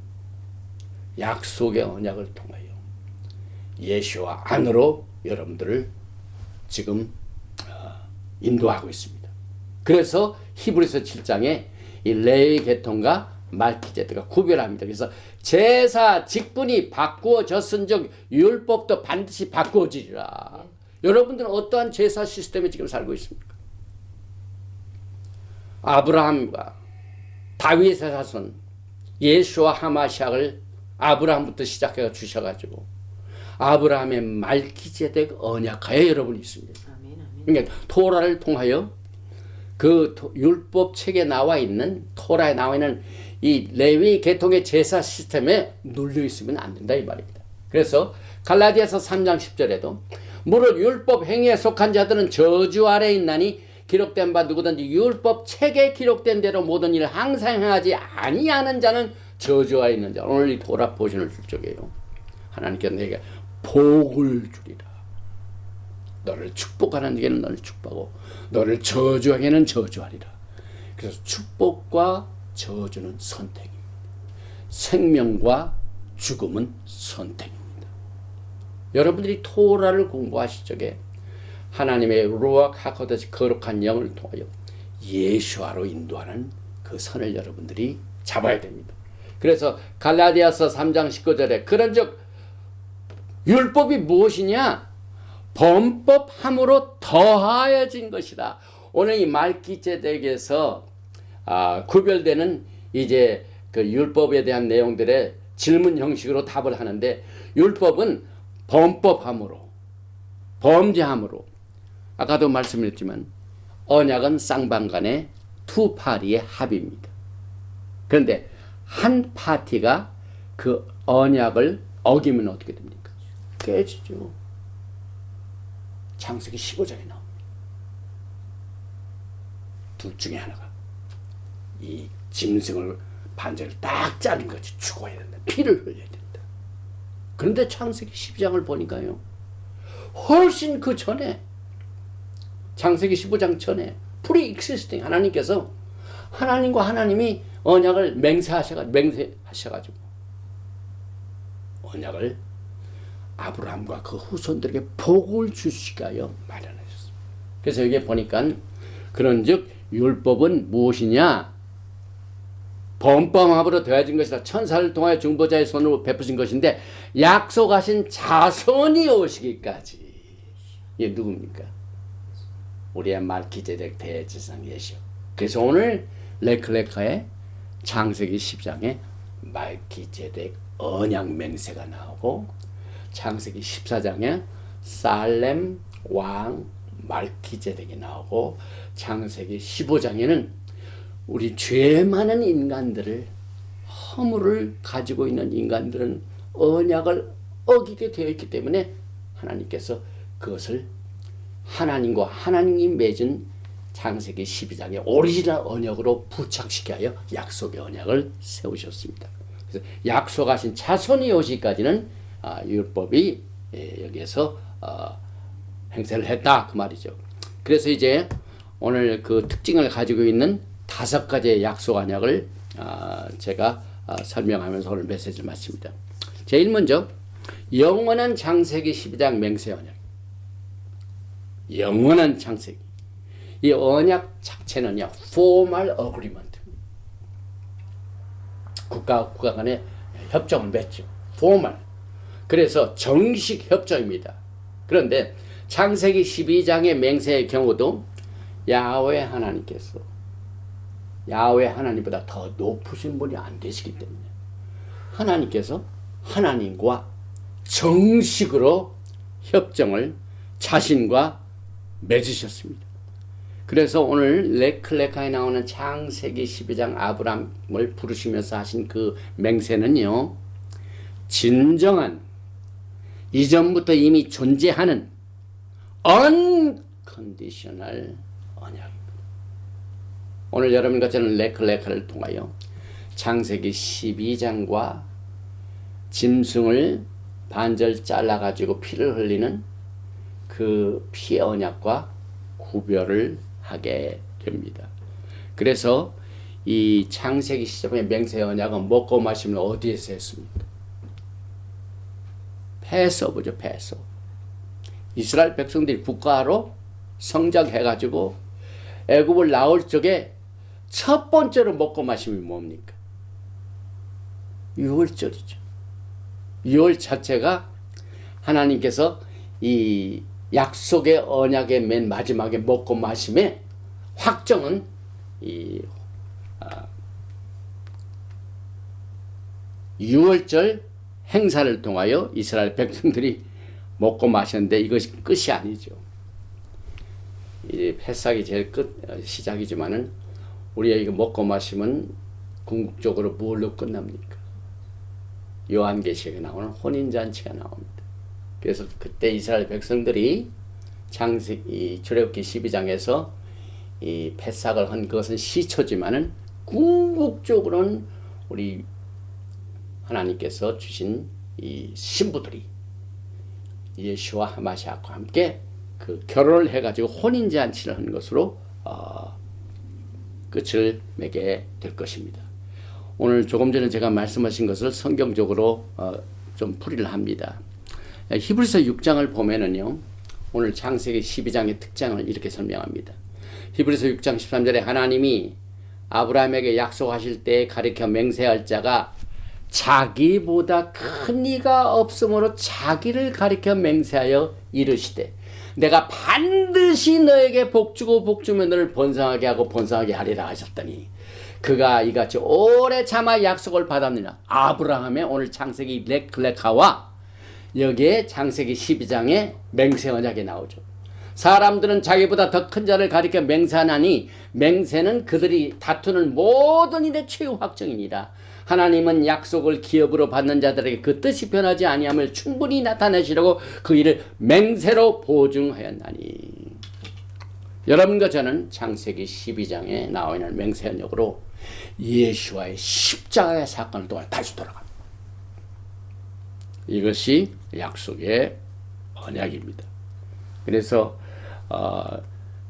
약속의 언약을 통하여 예수와 안으로 여러분들을 지금 인도하고 있습니다. 그래서 히브리서 7장에 이 레위 계통과 말키제덱가 구별합니다. 그래서 제사 직분이 바꾸어졌은즉 율법도 반드시 바꾸어지리라. 여러분들은 어떠한 제사 시스템에 지금 살고 있습니까? 아브라함과 다윗의 자손 예수와 하마시아를 아브라함부터 시작해서 주셔가지고 아브라함의 말키제덱 언약하에 여러분이 있습니다. 그러니까 토라를 통하여 그 율법 책에 나와 있는 토라에 나와 있는 이 레위 계통의 제사 시스템에 눌려 있으면 안 된다 이 말입니다. 그래서 갈라디아서 3장 10절에도 무릇 율법 행위에 속한 자들은 저주 아래에 있나니 기록된 바 누구든지 율법 책에 기록된 대로 모든 일을 항상 행하지 아니하는 자는 저주하에 있는 자. 오늘 이 토라 포션을 줄 적이에요. 하나님께서 내게 복을 주리라. 너를 축복하는 자에게는 너를 축복하고 너를 저주하게는 저주하리라. 그래서 축복과 저주는 선택입니다. 생명과 죽음은 선택입니다. 여러분들이 토라를 공부하실 적에 하나님의 루ach 하코데시 거룩한 영을 통하여 예수와로 인도하는 그 선을 여러분들이 잡아야 됩니다. 그래서 갈라디아서 3장 19절에 그런즉 율법이 무엇이냐? 범법함으로 더하여진 것이다. 오늘 이 말키제덱에서 구별되는 이제 그 율법에 대한 내용들의 질문 형식으로 답을 하는데 율법은 범법함으로 범죄함으로 아까도 말씀드렸지만 언약은 쌍방간의 두 파리의 합입니다. 그런데 한 파티가 그 언약을 어기면 어떻게 됩니까? 깨지죠. 창세기 15장에 나옵니다. 둘 중에 하나가 이 짐승을 반절을 딱 자른 거지. 죽어야 된다. 피를 흘려야 된다. 그런데 창세기 12장을 보니까요, 훨씬 그 전에, 창세기 15장 전에 프리 익시스팅 하나님께서 하나님과 하나님이 언약을 맹세하셔가지고 언약을 아브라함과 그 후손들에게 복을 주시게 하여 마련하셨습니다. 그래서 여기에 보니까 그런즉 율법은 무엇이냐? 범범함으로 되어진 것이다. 천사를 통하여 중보자의 손으로 베푸신 것인데 약속하신 자손이 오시기까지. 이게 누굽니까? 우리의 말기제덱 대제사장 예시오. 그래서 오늘 레클레카의 창세기 10장에 말기제덱 언약 맹세가 나오고, 창세기 14장에 살렘 왕 말기제덱이 나오고, 창세기 15장에는 우리 죄 많은 인간들을, 허물을 가지고 있는 인간들은 언약을 어기게 되어 있기 때문에 하나님께서 그것을 하나님과 하나님이 맺은 창세기 12장의 오리지널 언약으로 부착시켜 하여 약속의 언약을 세우셨습니다. 그래서 약속하신 자손이 오시기까지는 율법이 여기에서 행세를 했다, 그 말이죠. 그래서 이제 오늘 그 특징을 가지고 있는 5가지의 약속 언약을 제가 설명하면서 오늘 메시지를 마칩니다. 제일 먼저 영원한 창세기 12장 맹세 언약. 영원한 창세기. 이 언약 자체는요, formal agreement. 국가 간의 협정을 맺죠. formal. 그래서 정식 협정입니다. 그런데 창세기 12장의 맹세의 경우도 야훼 하나님보다 더 높으신 분이 안 되시기 때문에 하나님께서 하나님과 정식으로 협정을 자신과 맺으셨습니다. 그래서 오늘 레클레카에 나오는 창세기 12장 아브람을 부르시면서 하신 그 맹세는요, 진정한, 이전부터 이미 존재하는 unconditional 언약입니다. 오늘 여러분과 저는 레클레카를 통하여 창세기 12장과 짐승을 반절 잘라가지고 피를 흘리는 그 피의 언약과 구별을 하게 됩니다. 그래서 이 창세기 10장의 맹세 언약은 먹고 마시면 어디에서 했습니까? 패스오브죠, 패스오브. 이스라엘 백성들이 국가로 성장해가지고 애굽을 나올 적에 첫 번째로 먹고 마심이 뭡니까? 유월절이죠. 유월 자체가 하나님께서 이 약속의 언약의 맨 마지막에 먹고 마심의 확정은 이 유월절 행사를 통하여 이스라엘 백성들이 먹고 마셨는데 이것이 끝이 아니죠. 이 패삭이 제일 시작이지만은 우리가 이거 먹고 마시면 궁극적으로 뭘로 끝납니까? 요한계시록에 나오는 혼인잔치가 나옵니다. 그래서 그때 이스라엘 백성들이 이 출애굽기 12장에서 이 패삭을 한 그것은 시초지만은 궁극적으로는 우리 하나님께서 주신 이 신부들이 예수와 하마시아과 함께 그 결혼을 해가지고 혼인잔치를 한 것으로 끝을 맺게 될 것입니다. 오늘 조금 전에 제가 말씀하신 것을 성경적으로 좀 풀이를 합니다. 히브리서 6장을 보면은요, 오늘 창세기 12장의 특징을 이렇게 설명합니다. 히브리서 6장 13절에 하나님이 아브라함에게 약속하실 때 가리켜 맹세할 자가 자기보다 큰 이가 없으므로 자기를 가리켜 맹세하여 이르시되 내가 반드시 너에게 복주고 복주며 너를 번성하게 하고 번성하게 하리라 하셨더니 그가 이같이 오래 참아 약속을 받았느냐. 아브라함의 오늘 창세기 레클레카와 여기에 창세기 12장에 맹세 언약이 나오죠. 사람들은 자기보다 더 큰 자를 가리켜 맹세하나니 맹세는 그들이 다투는 모든 일의 최후 확정이니라. 하나님은 약속을 기업으로 받는 자들에게 그 뜻이 변하지 아니함을 충분히 나타내시려고 그 일을 맹세로 보증하였나니. 여러분과 저는 창세기 12장에 나와 있는 맹세 언약으로 예수와의 십자가의 사건을 통해 다시 돌아갑니다. 이것이 약속의 언약입니다. 그래서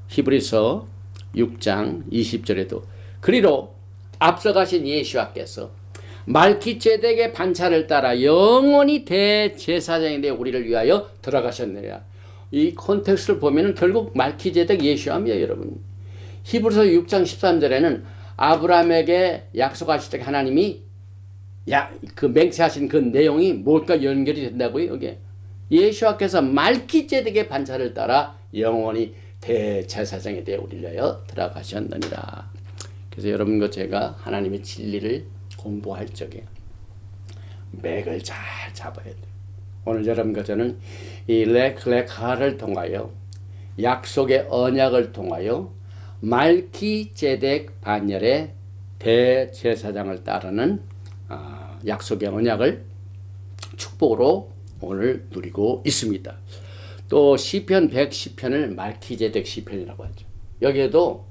히브리서 6장 20절에도 그리로 앞서가신 예수와께서 말기ጼ덱의 반차를 따라 영원히 대제사장이 되어 우리를 위하여 들어가셨느니라. 이 콘텍스트를 보면 결국 말기ጼ덱 예수함이에요, 여러분. 히브리서 6장 13절에는 아브라함에게 약속하실 때 하나님이 그 맹세하신 그 내용이 뭘까 연결이 된다고요, 이게. 예수와께서 말기ጼ덱의 반차를 따라 영원히 대제사장이 되어 우리를 위하여 들어가셨느니라. 그래서 여러분과 제가 하나님의 진리를 공부할 적에 맥을 잘 잡아야 돼요. 오늘 여러분과 저는 이 레클레카를 통하여 약속의 언약을 통하여 말기ጼ덱 반열의 대제사장을 따르는 약속의 언약을 축복으로 오늘 누리고 있습니다. 또 시편 110편을 말기ጼ덱 시편이라고 하죠. 여기에도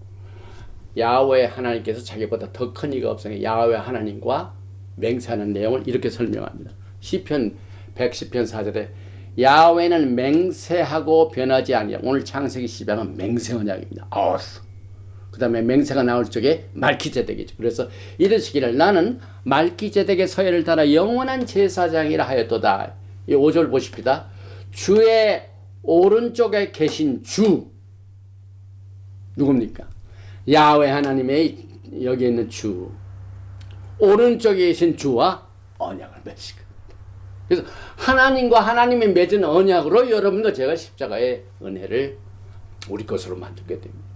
야훼 하나님께서 자기보다 더 큰 이가 없으니 야훼 하나님과 맹세하는 내용을 이렇게 설명합니다. 시편 110편 4절에 야훼는 맹세하고 변하지 아니하고, 오늘 창세기 12장은 맹세 언약입니다. 그 다음에 맹세가 나올 적에 말기ጼ덱이죠. 그래서 이르시기를 나는 말기ጼ덱의 서열을 따라 영원한 제사장이라 하였도다. 이 5절 보십시다. 주의 오른쪽에 계신 주 누굽니까? 야훼 하나님의 여기 있는 주, 오른쪽에 계신 주와 언약을 맺으시고, 그래서 하나님과 하나님이 맺은 언약으로 여러분과 제가 십자가의 은혜를 우리 것으로 만들게 됩니다.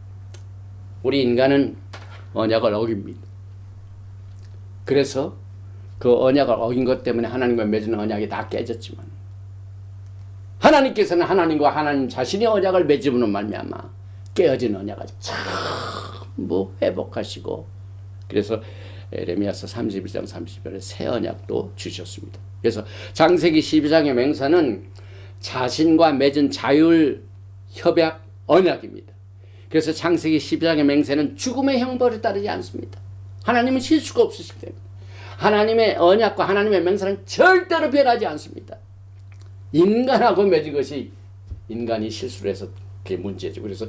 우리 인간은 언약을 어깁니다. 그래서 그 언약을 어긴 것 때문에 하나님과 맺은 언약이 다 깨졌지만, 하나님께서는 하나님과 하나님 자신의 언약을 맺음으로 말미암아 깨어진 언약을 전부 회복하시고, 그래서 에레미야서 31장 30절에 새 언약도 주셨습니다. 그래서 창세기 12장의 맹세는 자신과 맺은 자율 협약 언약입니다. 그래서 창세기 12장의 맹세는 죽음의 형벌에 따르지 않습니다. 하나님은 실수가 없으시기 때문에 하나님의 언약과 하나님의 맹세는 절대로 변하지 않습니다. 인간하고 맺은 것이 인간이 실수를 해서 그게 문제죠. 그래서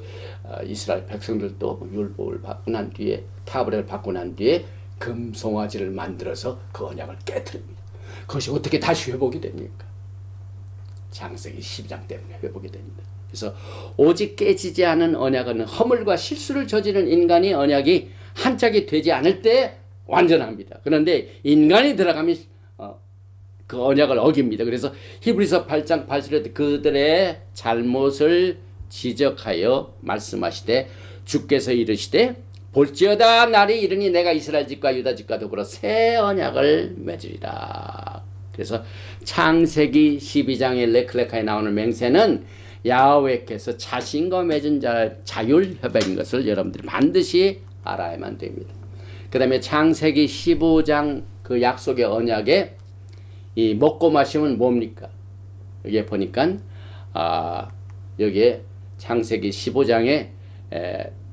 이스라엘 백성들도 율법을 받고 난 뒤에, 타브레를 받고 난 뒤에 금송아지를 만들어서 그 언약을 깨트립니다. 그것이 어떻게 다시 회복이 됩니까? 창세기 12장 때문에 회복이 됩니다. 그래서 오직 깨지지 않은 언약은 허물과 실수를 저지른 인간의 언약이 한 짝이 되지 않을 때 완전합니다. 그런데 인간이 들어가면 그 언약을 어깁니다. 그래서 히브리서 8장 8절에 그들의 잘못을 지적하여 말씀하시되 주께서 이르시되 볼지어다 날이 이르니 내가 이스라엘 집과 유다 집과 더불어 새 언약을 맺으리라. 그래서 창세기 12장의 레클레카에 나오는 맹세는 야훼께서 자신과 맺은 자율 협약인 것을 여러분들이 반드시 알아야만 됩니다. 그 다음에 창세기 15장 그 약속의 언약에 이 먹고 마시면 뭡니까? 여기에 보니까 여기에 창세기 15장에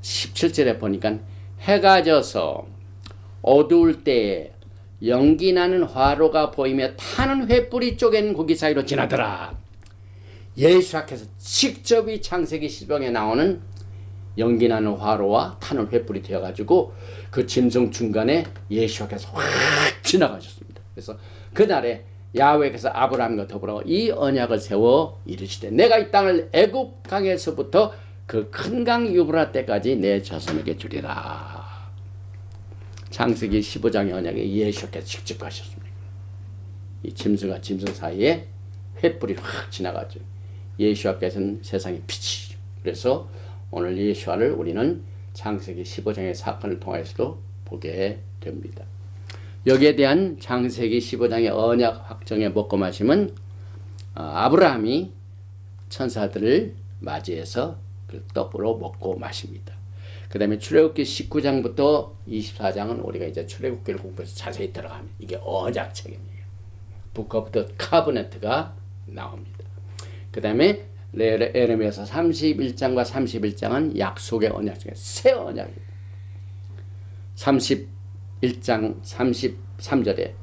17절에 보니까 해가 져서 어두울 때에 연기 나는 화로가 보이며 타는 횃불이 쪼갠 고기 사이로 지나더라. 예수께서 직접 이 창세기 15장에 나오는 연기 나는 화로와 타는 횃불이 되어가지고 그 짐승 중간에 예수께서 확 지나가셨습니다. 그래서 그날에 야훼께서 아브라함과 더불어 이 언약을 세워 이르시되 내가 이 땅을 애굽 강에서부터 그 큰 강 유브라 때까지 내 자손에게 주리라. 창세기 15장의 언약에 예수께서 직접 가셨습니다. 이 짐승과 짐승 사이에 횃불이 확 지나가죠. 예수께서는 세상의 빛이죠. 그래서 오늘 예수를 우리는 창세기 15장의 사건을 통해서도 보게 됩니다. 여기에 대한 창세기 15장의 언약 확정의 먹고 마심은 아브라함이 천사들을 맞이해서 그 떡으로 먹고 마십니다. 그 다음에 출애굽기 19장부터 24장은 우리가 이제 출애굽기를 공부해서 자세히 들어가면 이게 언약책입니다. Book of the Covenant가 나옵니다. 그 다음에 에레미야서 31장과 31장은 약속의 언약 중에 새 언약입니다. 31장 33절에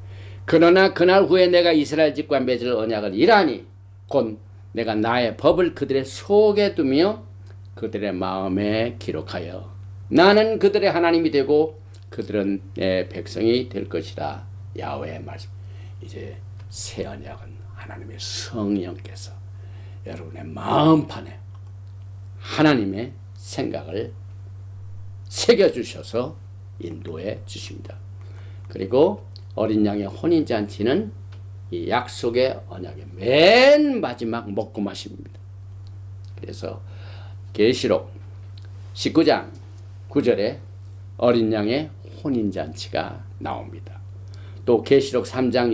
그러나 그날 후에 내가 이스라엘 집과 맺을 언약을 이라니 곧 내가 나의 법을 그들의 속에 두며 그들의 마음에 기록하여 나는 그들의 하나님이 되고 그들은 내 백성이 될 것이라. 야훼의 말씀. 이제 새 언약은 하나님의 성령께서 여러분의 마음판에 하나님의 생각을 새겨주셔서 인도해 주십니다. 그리고 어린 양의 혼인잔치는 이 약속의 언약의 맨 마지막 먹고 마십니다. 그래서 계시록 19장 9절에 어린 양의 혼인잔치가 나옵니다. 또 계시록 3장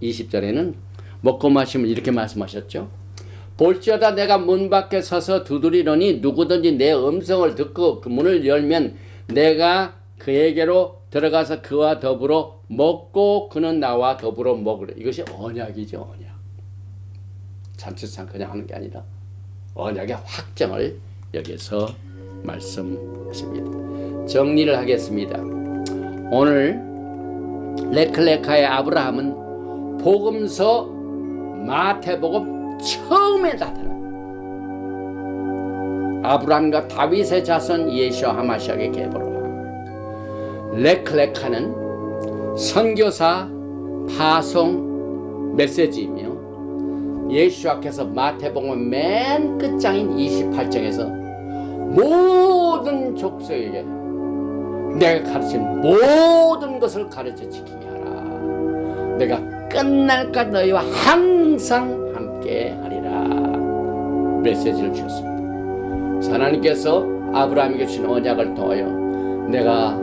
20절에는 먹고 마시면 이렇게 말씀하셨죠. 볼지어다 내가 문 밖에 서서 두드리노니 누구든지 내 음성을 듣고 그 문을 열면 내가 그에게로 들어가서 그와 더불어 먹고 그는 나와 더불어 먹으려. 이것이 언약이죠. 언약. 잔치상 그냥 하는 게 아니라 언약의 확정을 여기서 말씀하십니다. 정리를 하겠습니다. 오늘 레클레카의 아브라함은 복음서 마태복음 처음에 나타나 아브라함과 다윗의 자손 예수와 하마시아의 계보로 레클레카는 선교사 파송 메시지이며 예수와께서 마태복음 맨 끝장인 28장에서 모든 족속에게 내가 가르친 모든 것을 가르쳐 지키게 하라. 내가 끝날까지 너희와 항상 함께 하리라. 메시지를 주셨습니다. 하나님께서 아브라함에게 주신 언약을 통하여 내가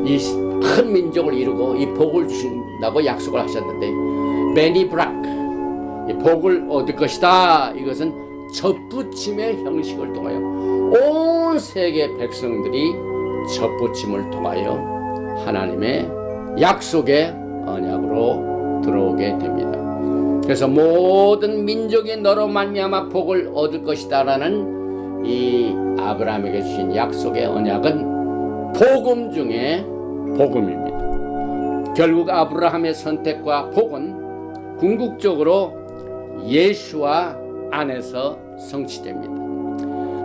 이 큰 민족을 이루고 이 복을 주신다고 약속을 하셨는데 베니브락 이 복을 얻을 것이다. 이것은 접붙임의 형식을 통하여 온 세계 백성들이 접붙임을 통하여 하나님의 약속의 언약으로 들어오게 됩니다. 그래서 모든 민족이 너로 말미암아 복을 얻을 것이다라는 이 아브라함에게 주신 약속의 언약은 복음 중에 복음입니다. 결국 아브라함의 선택과 복은 궁극적으로 예수와 안에서 성취됩니다.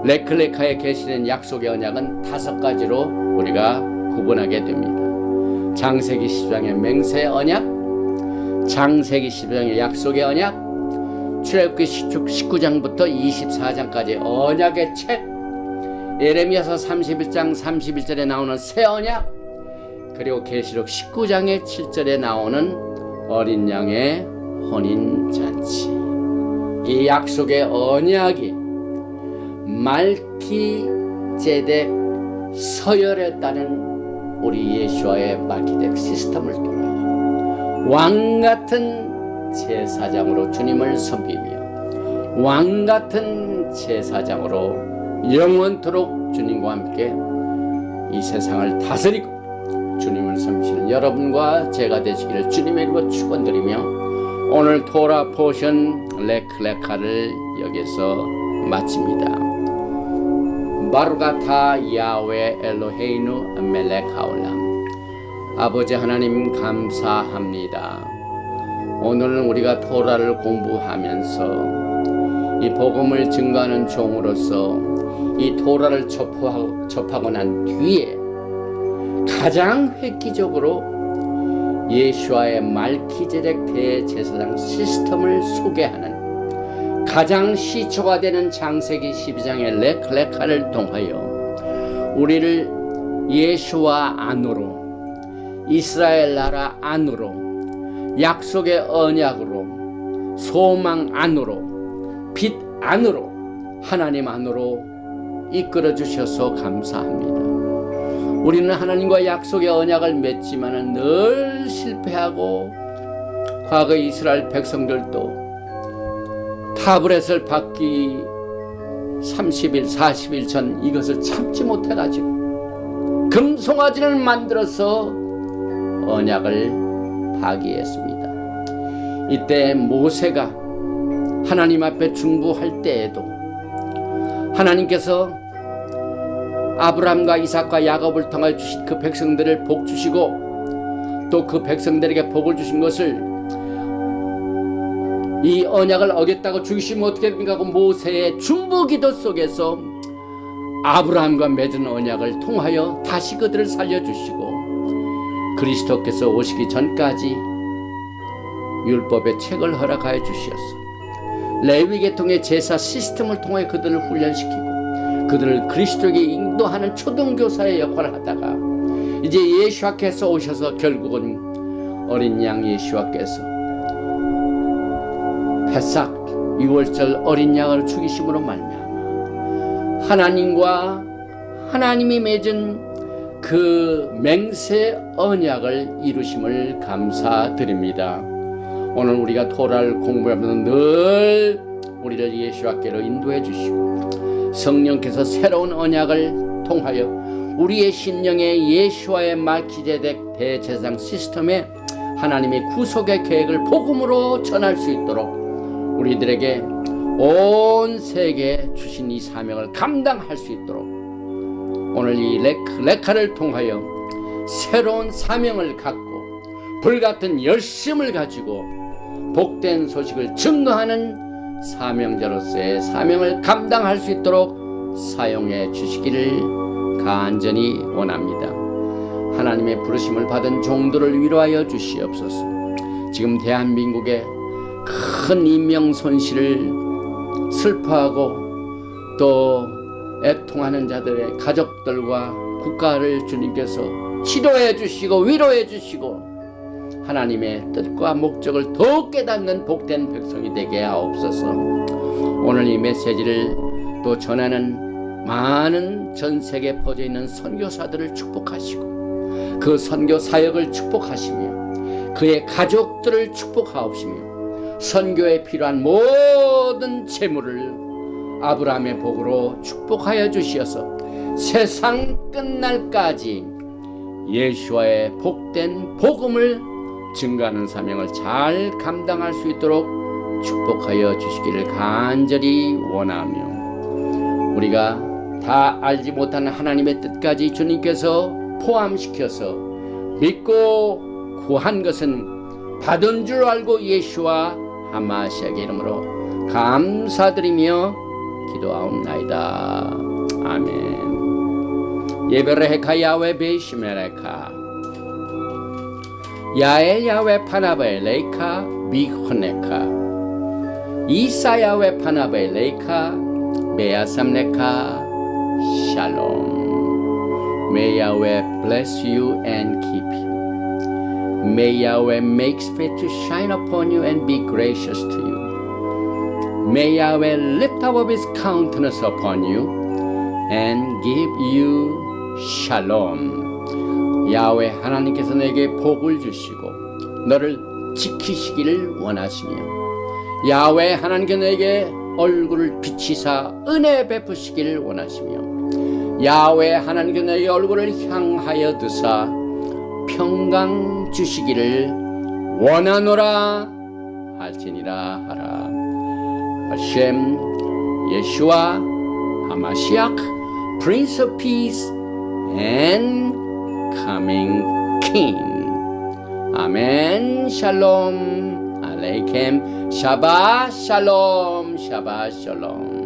레클레카에 계시된 약속의 언약은 5가지로 우리가 구분하게 됩니다. 창세기 10장의 맹세의 언약, 창세기 10장의 약속의 언약, 출애굽기 19장부터 24장까지 언약의 책, 예레미야서 31장 31절에 나오는 새 언약, 그리고 계시록 19장의 7절에 나오는 어린 양의 혼인잔치. 이 약속의 언약이 말키제덱 서열에 따른 우리 예수와의 말키제덱 시스템을 통하여 왕같은 제사장으로 주님을 섬기며 왕같은 제사장으로 영원토록 주님과 함께 이 세상을 다스리고 주님을 섬기시는 여러분과 제가 되시기를 주님의 이름으로 축원드리며 오늘 토라 포션 레클레카를 여기서 마칩니다. 바루가타 야훼 엘로헤이누 멜렉 하올람. 아버지 하나님 감사합니다. 오늘은 우리가 토라를 공부하면서 이 복음을 증거하는 종으로서 이 토라를 접하고 난 뒤에 가장 획기적으로 예수와의 말키제덱 대제사장 시스템을 소개하는 가장 시초가 되는 창세기 12장의 레클레카를 통하여 우리를 예수와 안으로 이스라엘 나라 안으로 약속의 언약으로 소망 안으로 빛 안으로 하나님 안으로 이끌어 주셔서 감사합니다. 우리는 하나님과 약속의 언약을 맺지만 늘 실패하고 과거 이스라엘 백성들도 타브렛을 받기 30일 40일 전 이것을 참지 못해가지고 금송아지를 만들어서 언약을 파기했습니다. 이때 모세가 하나님 앞에 중보할 때에도 하나님께서 아브라함과 이삭과 야곱을 통하여 주신 그 백성들을 복 주시고 또 그 백성들에게 복을 주신 것을 이 언약을 어겼다고 죽이시면 어떻게 됩니까? 그 모세의 중보기도 속에서 아브라함과 맺은 언약을 통하여 다시 그들을 살려주시고 그리스도께서 오시기 전까지 율법의 책을 허락하여 주시었어. 레위 계통의 제사 시스템을 통해 그들을 훈련시키고 그들을 그리스도에게 인도하는 초등교사의 역할을 하다가 이제 예수와께서 오셔서 결국은 어린 양 예수와께서 패삭 6월절 어린 양을 죽이심으로 말미암아 하나님과 하나님이 맺은 그 맹세 언약을 이루심을 감사드립니다. 오늘 우리가 토라를 공부하면서 늘 우리를 예수와께로 인도해 주시고 성령께서 새로운 언약을 통하여 우리의 심령에 예수와의 말기제덱 대제사장 시스템에 하나님의 구속의 계획을 복음으로 전할 수 있도록 우리들에게 온 세계에 주신 이 사명을 감당할 수 있도록 오늘 이 레카를 통하여 새로운 사명을 갖고 불같은 열심을 가지고 복된 소식을 증거하는 사명자로서의 사명을 감당할 수 있도록 사용해 주시기를 간절히 원합니다. 하나님의 부르심을 받은 종들을 위로하여 주시옵소서. 지금 대한민국의 큰 인명 손실을 슬퍼하고 또 애통하는 자들의 가족들과 국가를 주님께서 치료해 주시고 위로해 주시고 하나님의 뜻과 목적을 더욱 깨닫는 복된 백성이 되게 하옵소서. 오늘 이 메시지를 또 전하는 많은 전 세계에 퍼져 있는 선교사들을 축복하시고 그 선교 사역을 축복하시며 그의 가족들을 축복하옵시며 선교에 필요한 모든 재물을 아브라함의 복으로 축복하여 주시어서 세상 끝날까지 예수와의 복된 복음을 증거하는 사명을 잘 감당할 수 있도록 축복하여 주시기를 간절히 원하며 우리가 다 알지 못하는 하나님의 뜻까지 주님께서 포함시켜서 믿고 구한 것은 받은 줄 알고 예수와 하마시아의 이름으로 감사드리며 기도하옵나이다. 아멘. 예베레헤카 야외 베이시메레카 야엘 야외 파나베 레이카 미호네카 이사 야외 파나베 레이카 메야삼네카 샬롬. May Yahweh bless you and keep you. May Yahweh make his face to shine upon you and be gracious to you. May Yahweh lift up his countenance upon you and give you shalom. 야훼 하나님께서 내게 복을 주시고 너를 지키시기를 원하시며 야훼 하나님께서 내게 얼굴을 비치사 은혜 베푸시기를 원하시며 야훼 하나님께서 내게 얼굴을 향하여 드사 평강 주시기를 원하노라 할지니라 하라. 하셴 예수와 하마시악 Prince of Peace and Coming King. 아멘. 샬롬 알레이켐. 샤바 샬롬. 샤바 샬롬.